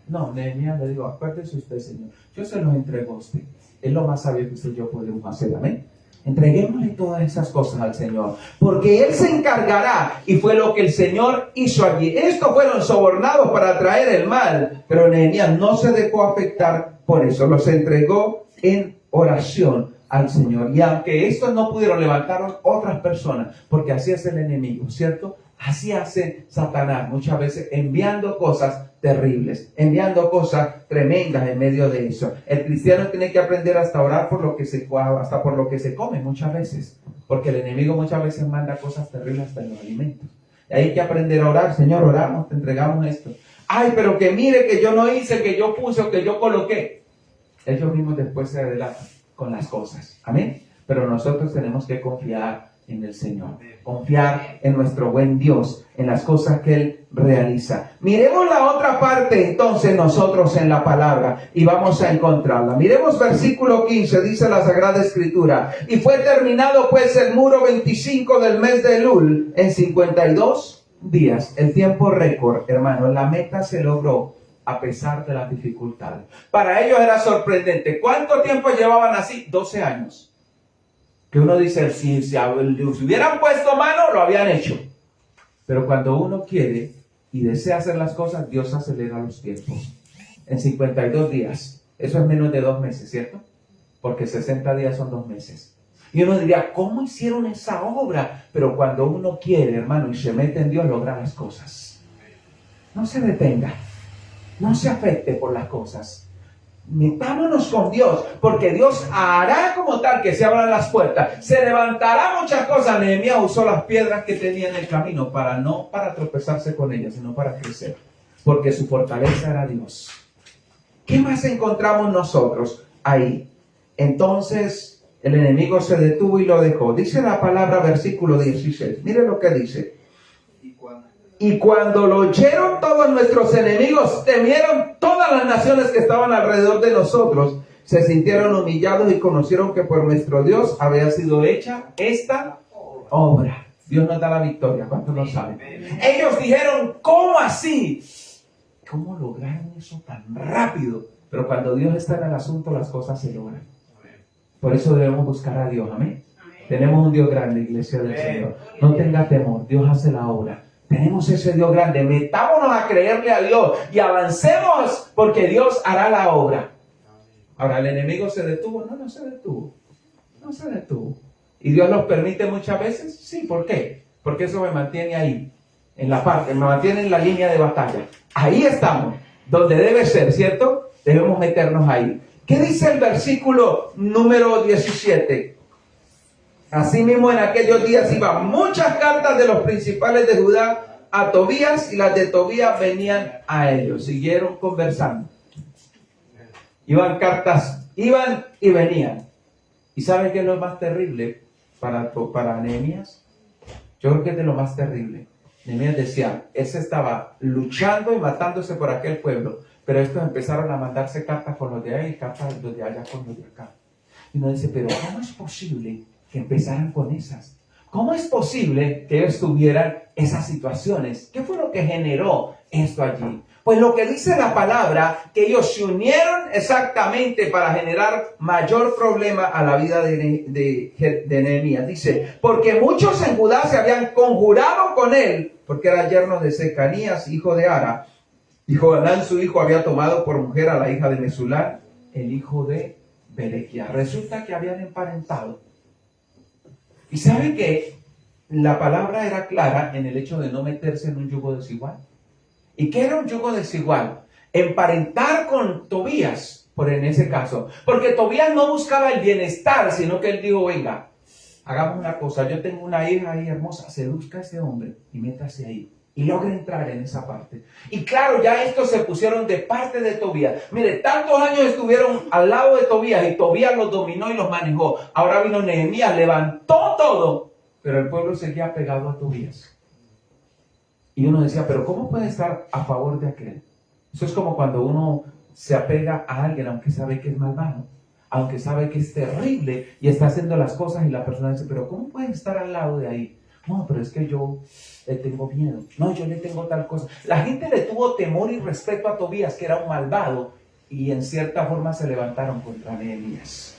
S4: No, Nehemías le dijo, acuérdese usted, Señor. Yo se los entrego a usted. Es lo más sabio que usted y yo podemos hacer, amén. Entreguémosle todas esas cosas al Señor, porque Él se encargará, y fue lo que el Señor hizo allí. Estos fueron sobornados para traer el mal, pero Nehemías no se dejó afectar por eso, los entregó en oración al Señor. Y aunque estos no pudieron, levantaron otras personas, porque así es el enemigo, ¿cierto? Así hace Satanás muchas veces, enviando cosas terribles, enviando cosas tremendas en medio de eso. El cristiano tiene que aprender hasta orar por lo que hasta por lo que se come muchas veces, porque el enemigo muchas veces manda cosas terribles hasta en los alimentos. Y hay que aprender a orar. Señor, oramos, te entregamos esto. Ay, pero que mire que yo no hice, que yo puse o que yo coloqué. Ellos mismos después se adelantan con las cosas. Amén. Pero nosotros tenemos que confiar en el Señor, confiar en nuestro buen Dios, en las cosas que Él realiza. Miremos la otra parte entonces nosotros en la palabra y vamos a encontrarla. Miremos versículo 15, dice la Sagrada Escritura, y fue terminado pues el muro 25 del mes de Elul en 52 días, el tiempo récord, hermano. La meta se logró a pesar de las dificultades. Para ellos era sorprendente. ¿Cuánto tiempo llevaban así? 12 años. Que uno dice, si hubieran puesto mano, lo habían hecho. Pero cuando uno quiere y desea hacer las cosas, Dios acelera los tiempos. En 52 días, eso es menos de 2 meses, ¿cierto? Porque 60 días son 2 meses. Y uno diría, ¿cómo hicieron esa obra? Pero cuando uno quiere, hermano, y se mete en Dios, logra las cosas. No se detenga, no se afecte por las cosas. Metámonos con Dios, porque Dios hará como tal que se abran las puertas, se levantará muchas cosas. Nehemías usó las piedras que tenía en el camino no para tropezarse con ellas, sino para crecer, porque su fortaleza era Dios. ¿Qué más encontramos nosotros ahí? Entonces el enemigo se detuvo y lo dejó. Dice la palabra, versículo 16, mire lo que dice. Y cuando lo oyeron todos nuestros enemigos, temieron todas las naciones que estaban alrededor de nosotros, se sintieron humillados y conocieron que por nuestro Dios había sido hecha esta obra. Dios nos da la victoria, ¿cuántos lo saben? Ellos dijeron, ¿cómo así? ¿Cómo lograron eso tan rápido? Pero cuando Dios está en el asunto, las cosas se logran. Por eso debemos buscar a Dios, amén. Tenemos un Dios grande, iglesia del Señor. No tenga temor, Dios hace la obra. Tenemos ese Dios grande. Metámonos a creerle a Dios y avancemos porque Dios hará la obra. Ahora, ¿el enemigo se detuvo? No, no se detuvo. No se detuvo. ¿Y Dios los permite muchas veces? Sí, ¿por qué? Porque eso me mantiene ahí, en la parte, me mantiene en la línea de batalla. Ahí estamos, donde debe ser, ¿cierto? Debemos meternos ahí. ¿Qué dice el versículo número 17? Asimismo, en aquellos días iban muchas cartas de los principales de Judá a Tobías, y las de Tobías venían a ellos. Siguieron conversando. Iban cartas, iban y venían. ¿Y sabe qué es lo más terrible para Nehemías? Yo creo que es de lo más terrible. Nehemías decía, ese estaba luchando y matándose por aquel pueblo, pero estos empezaron a mandarse cartas con los de allá y cartas los de allá con los de acá. Y uno dice, pero ¿cómo es posible que empezaran con esas? ¿Cómo es posible que ellos tuvieran esas situaciones? ¿Qué fue lo que generó esto allí? Pues lo que dice la palabra, que ellos se unieron exactamente para generar mayor problema a la vida de Nehemías. Dice, porque muchos en Judá se habían conjurado con él, porque era yerno de Secanías, hijo de Ara, y Johanán su hijo había tomado por mujer a la hija de Mesulán, el hijo de Berequia. Resulta que habían emparentado. Y sabe que la palabra era clara en el hecho de no meterse en un yugo desigual. ¿Y qué era un yugo desigual? Emparentar con Tobías, por en ese caso. Porque Tobías no buscaba el bienestar, sino que él dijo, venga, hagamos una cosa, yo tengo una hija ahí hermosa, seduzca a ese hombre y métase ahí. Y logra entrar en esa parte. Y claro, ya estos se pusieron de parte de Tobías. Mire, tantos años estuvieron al lado de Tobías y Tobías los dominó y los manejó. Ahora vino Nehemías, levantó todo, pero el pueblo seguía pegado a Tobías. Y uno decía, pero ¿cómo puede estar a favor de aquel? Eso es como cuando uno se apega a alguien, aunque sabe que es malvado, aunque sabe que es terrible y está haciendo las cosas y la persona dice, pero ¿cómo puede estar al lado de ahí? No, pero es que yo le tengo miedo. No, yo le tengo tal cosa. La gente le tuvo temor y respeto a Tobías, que era un malvado, y en cierta forma se levantaron contra Nehemías.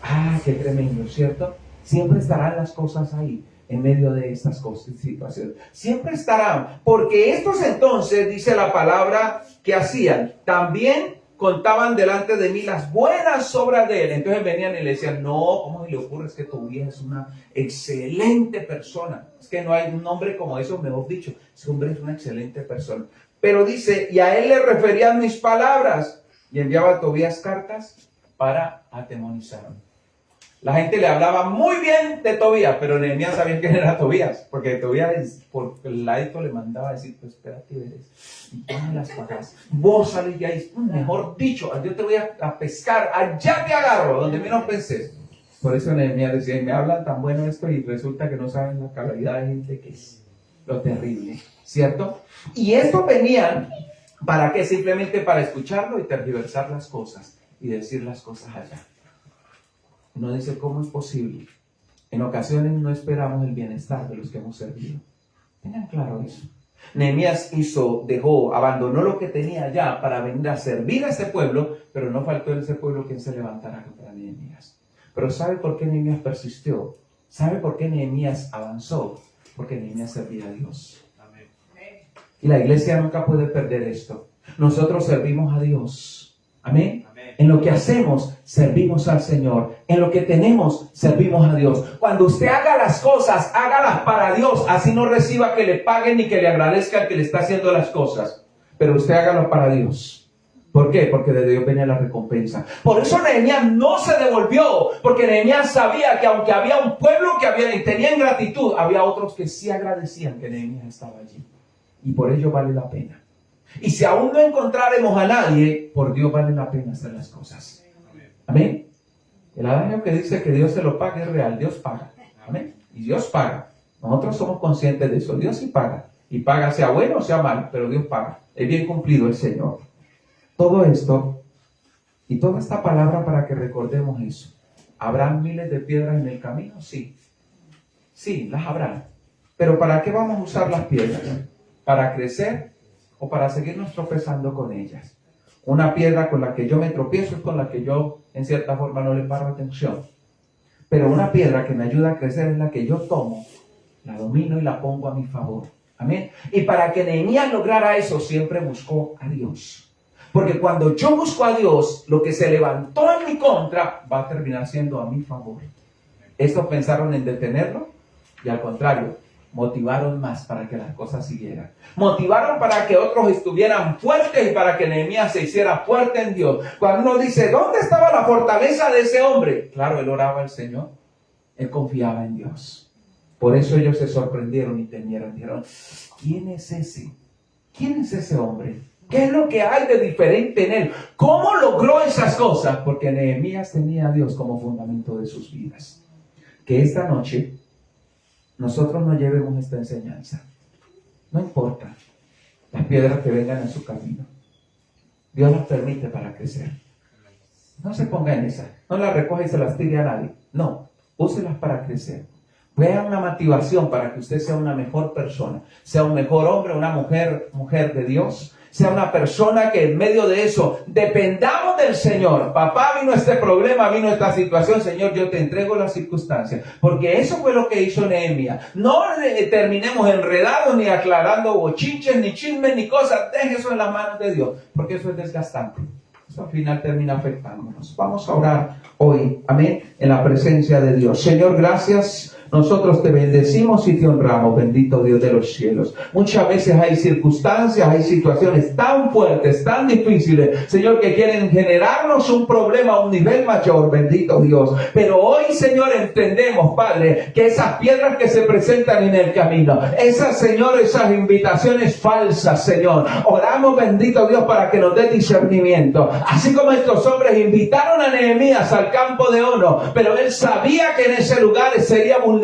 S4: Ah, qué tremendo, ¿cierto? Siempre estarán las cosas ahí, en medio de estas cosas, situaciones. Siempre estarán, porque estos entonces, dice la palabra, que hacían, también contaban delante de mí las buenas obras de él. Entonces venían y le decían, no, ¿cómo se le ocurre? Es que Tobías es una excelente persona. Es que no hay un hombre como eso, mejor dicho, ese hombre es una excelente persona. Pero dice, y a él le referían mis palabras, y enviaba a Tobías cartas para atemorizarlo. La gente le hablaba muy bien de Tobías, pero Nehemías sabía quién era Tobías, porque Tobías por el ladito le mandaba a decir, pues espérate, veres, y ponme las pagas. Vos salís de ahí, mejor dicho, yo te voy a pescar, allá te agarro, donde menos pensés. Por eso Nehemías decía, me hablan tan bueno esto y resulta que no saben la calidad de gente que es, lo terrible, ¿cierto? Y esto venían, ¿para qué? Simplemente para escucharlo y tergiversar las cosas y decir las cosas allá. Uno dice, ¿cómo es posible? En ocasiones no esperamos el bienestar de los que hemos servido. Tengan claro eso. Nehemías abandonó lo que tenía ya para venir a servir a ese pueblo, pero no faltó en ese pueblo quien se levantara contra Nehemías. Pero ¿sabe por qué Nehemías persistió? ¿Sabe por qué Nehemías avanzó? Porque Nehemías servía a Dios. Amén. Y la iglesia nunca puede perder esto. Nosotros servimos a Dios. Amén. En lo que hacemos, servimos al Señor. En lo que tenemos, servimos a Dios. Cuando usted haga las cosas, hágalas para Dios. Así no reciba que le paguen ni que le agradezcan que le está haciendo las cosas. Pero usted hágalo para Dios. ¿Por qué? Porque de Dios venía la recompensa. Por eso Nehemías no se devolvió. Porque Nehemías sabía que aunque había un pueblo que tenía ingratitud, había otros que sí agradecían que Nehemías estaba allí. Y por ello vale la pena. Y si aún no encontraremos a nadie, por Dios vale la pena hacer las cosas. Amén. El adagio que dice que Dios se lo paga es real. Dios paga. Amén. Y Dios paga. Nosotros somos conscientes de eso. Dios sí paga. Y paga sea bueno o sea malo, pero Dios paga. Es bien cumplido el Señor. Todo esto y toda esta palabra para que recordemos eso. ¿Habrán miles de piedras en el camino? Sí. Sí, las habrá. Pero ¿para qué vamos a usar las piedras? ¿Para crecer o para seguirnos tropezando con ellas? Una piedra con la que yo me tropiezo es con la que yo en cierta forma no le paro atención. Pero una piedra que me ayuda a crecer es la que yo tomo, la domino y la pongo a mi favor. Amén. Y para que Nehemías lograra eso, siempre buscó a Dios. Porque cuando yo busco a Dios, lo que se levantó en mi contra va a terminar siendo a mi favor. Estos pensaron en detenerlo y al contrario, motivaron más para que las cosas siguieran. Motivaron para que otros estuvieran fuertes y para que Nehemías se hiciera fuerte en Dios. Cuando uno dice, ¿dónde estaba la fortaleza de ese hombre? Claro, él oraba al Señor. Él confiaba en Dios. Por eso ellos se sorprendieron y temieron. Dijeron, ¿quién es ese? ¿Quién es ese hombre? ¿Qué es lo que hay de diferente en él? ¿Cómo logró esas cosas? Porque Nehemías tenía a Dios como fundamento de sus vidas. Que esta noche nosotros no llevemos esta enseñanza. No importa las piedras que vengan en su camino. Dios las permite para crecer. No se ponga en esa. No las recoja y se las tire a nadie. No, úselas para crecer. Vea una motivación para que usted sea una mejor persona. Sea un mejor hombre, una mujer de Dios. Sea una persona que en medio de eso dependamos del Señor. Papá, vino este problema, vino esta situación. Señor, yo te entrego las circunstancias. Porque eso fue lo que hizo Nehemías. No terminemos enredados ni aclarando bochinches, ni chismes, ni cosas. Deje eso en las manos de Dios. Porque eso es desgastante. Eso al final termina afectándonos. Vamos a orar hoy. Amén. En la presencia de Dios. Señor, gracias. Nosotros te bendecimos y te honramos, bendito Dios de los cielos. Muchas veces hay circunstancias, hay situaciones tan fuertes, tan difíciles, Señor, que quieren generarnos un problema a un nivel mayor, bendito Dios. Pero hoy, Señor, entendemos, Padre, que esas piedras que se presentan en el camino, esas, Señor, esas invitaciones falsas, Señor, oramos, bendito Dios, para que nos dé discernimiento. Así como estos hombres invitaron a Nehemías al campo de Ono, pero él sabía que en ese lugar sería vulnerable,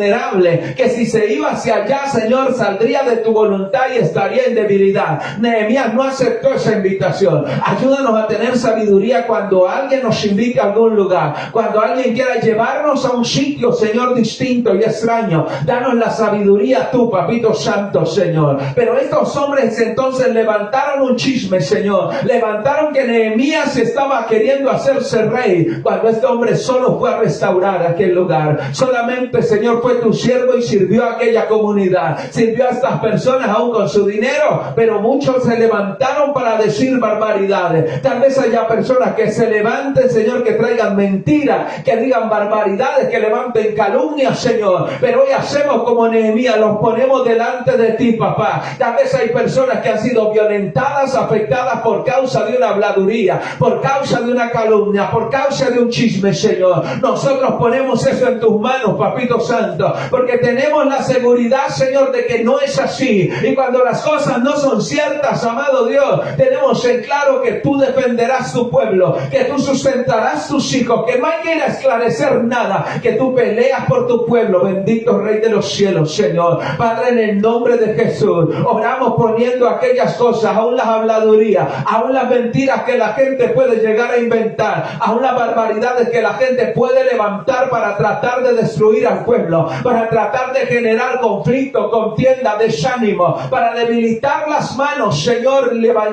S4: que si se iba hacia allá, Señor, saldría de tu voluntad y estaría en debilidad. Nehemías no aceptó esa invitación. Ayúdanos a tener sabiduría cuando alguien nos invite a algún lugar, cuando alguien quiera llevarnos a un sitio, Señor, distinto y extraño. Danos la sabiduría tú, Papito Santo, Señor. Pero estos hombres entonces levantaron un chisme, Señor. Levantaron que Nehemías estaba queriendo hacerse rey, cuando este hombre solo fue a restaurar aquel lugar. Solamente, Señor, fue tu siervo y sirvió a aquella comunidad, sirvió a estas personas aún con su dinero, pero muchos se levantaron para decir barbaridades. Tal vez haya personas que se levanten, Señor, que traigan mentiras, que digan barbaridades, que levanten calumnias, Señor, pero hoy hacemos como Nehemías, los ponemos delante de ti, papá. Tal vez hay personas que han sido violentadas, afectadas por causa de una habladuría, por causa de una calumnia, por causa de un chisme, Señor. Nosotros ponemos eso en tus manos, Papito Santo, porque tenemos la seguridad, Señor, de que no es así. Y cuando las cosas no son ciertas, amado Dios, tenemos en claro que tú defenderás tu pueblo, que tú sustentarás tus hijos, que no hay que ir a esclarecer nada, que tú peleas por tu pueblo, bendito Rey de los cielos, Señor. Padre, en el nombre de Jesús, oramos poniendo aquellas cosas, aún las habladurías, aún las mentiras que la gente puede llegar a inventar, aún las barbaridades que la gente puede levantar para tratar de destruir al pueblo, para tratar de generar conflicto, contienda, desánimo, para debilitar las manos, Señor,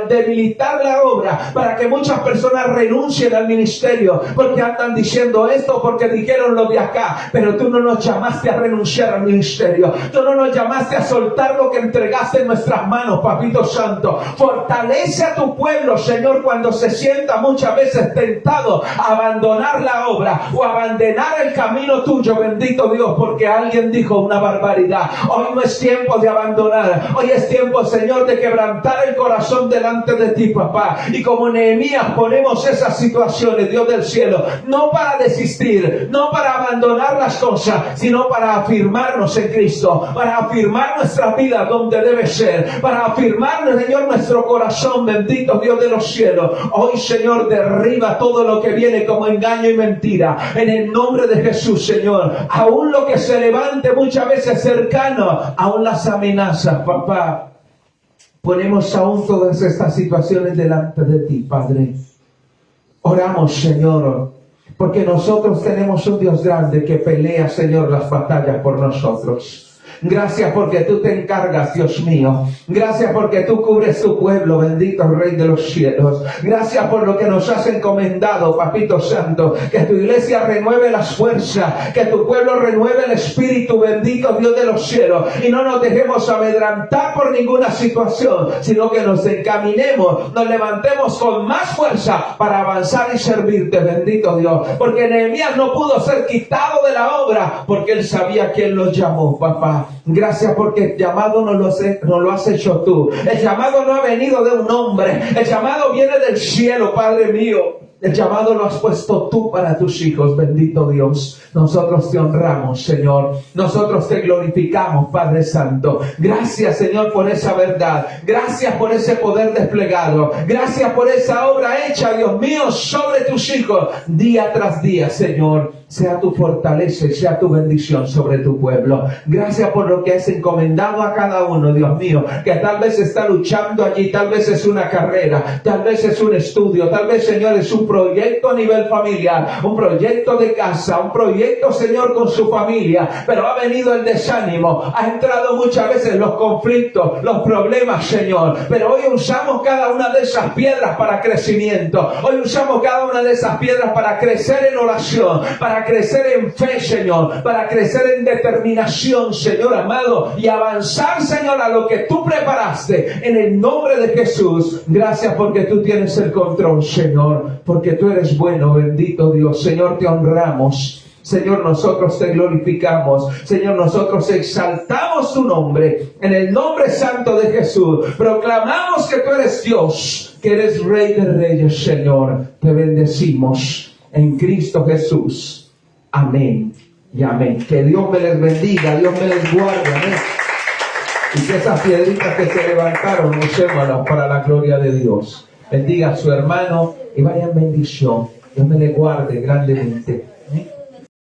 S4: debilitar la obra, para que muchas personas renuncien al ministerio, porque andan diciendo esto, porque dijeron lo de acá. Pero tú no nos llamaste a renunciar al ministerio, tú no nos llamaste a soltar lo que entregaste en nuestras manos, Papito Santo. Fortalece a tu pueblo, Señor, cuando se sienta muchas veces tentado a abandonar la obra o abandonar el camino tuyo, bendito Dios, porque alguien dijo una barbaridad. Hoy no es tiempo de abandonar, hoy es tiempo, Señor, de quebrantar el corazón delante de ti, papá. Y como Nehemías ponemos esas situaciones, Dios del cielo, no para desistir, no para abandonar las cosas, sino para afirmarnos en Cristo, para afirmar nuestra vida donde debe ser, para afirmar, Señor, nuestro corazón, bendito Dios de los cielos. Hoy, Señor, derriba todo lo que viene como engaño y mentira, en el nombre de Jesús, Señor. Aún lo que se levante muchas veces cercano, aún las amenazas, papá. Ponemos aún todas estas situaciones delante de ti, Padre. Oramos, Señor, porque nosotros tenemos un Dios grande que pelea, Señor, las batallas por nosotros. Gracias porque tú te encargas, Dios mío. Gracias porque tú cubres tu pueblo, bendito Rey de los cielos. Gracias por lo que nos has encomendado, Papito Santo. Que tu iglesia renueve las fuerzas, que tu pueblo renueve el espíritu, bendito Dios de los cielos. Y no nos dejemos amedrantar por ninguna situación, sino que nos encaminemos, nos levantemos con más fuerza para avanzar y servirte, bendito Dios. Porque Nehemías no pudo ser quitado de la obra, porque él sabía quién lo llamó, papá. Gracias porque el llamado no lo has hecho tú. El llamado no ha venido de un hombre. El llamado viene del cielo, Padre mío. El llamado lo has puesto tú para tus hijos, bendito Dios. Nosotros te honramos, Señor. Nosotros te glorificamos, Padre Santo. Gracias, Señor, por esa verdad. Gracias por ese poder desplegado. Gracias por esa obra hecha, Dios mío, sobre tus hijos, día tras día, Señor. Sea tu fortaleza y sea tu bendición sobre tu pueblo. Gracias por lo que has encomendado a cada uno, Dios mío, que tal vez está luchando allí, tal vez es una carrera, tal vez es un estudio, tal vez, Señor, es un proyecto a nivel familiar, un proyecto de casa, un proyecto, Señor, con su familia, pero ha venido el desánimo, ha entrado muchas veces los conflictos, los problemas, Señor, pero hoy usamos cada una de esas piedras para crecimiento, hoy usamos cada una de esas piedras para crecer en oración, para crecer en fe, Señor, para crecer en determinación, Señor amado, y avanzar, Señor, a lo que tú preparaste en el nombre de Jesús. Gracias porque tú tienes el control, Señor, porque tú eres bueno, bendito Dios. Señor, te honramos. Señor, nosotros te glorificamos. Señor, nosotros exaltamos tu nombre. En el nombre santo de Jesús, proclamamos que tú eres Dios, que eres Rey de Reyes, Señor. Te bendecimos en Cristo Jesús. Amén y amén. Que Dios me les bendiga, Dios me les guarde, amén. Y que esas piedritas que se levantaron, usémoslas para la gloria de Dios. Bendiga a su hermano y vaya en bendición. Dios me le guarde grandemente.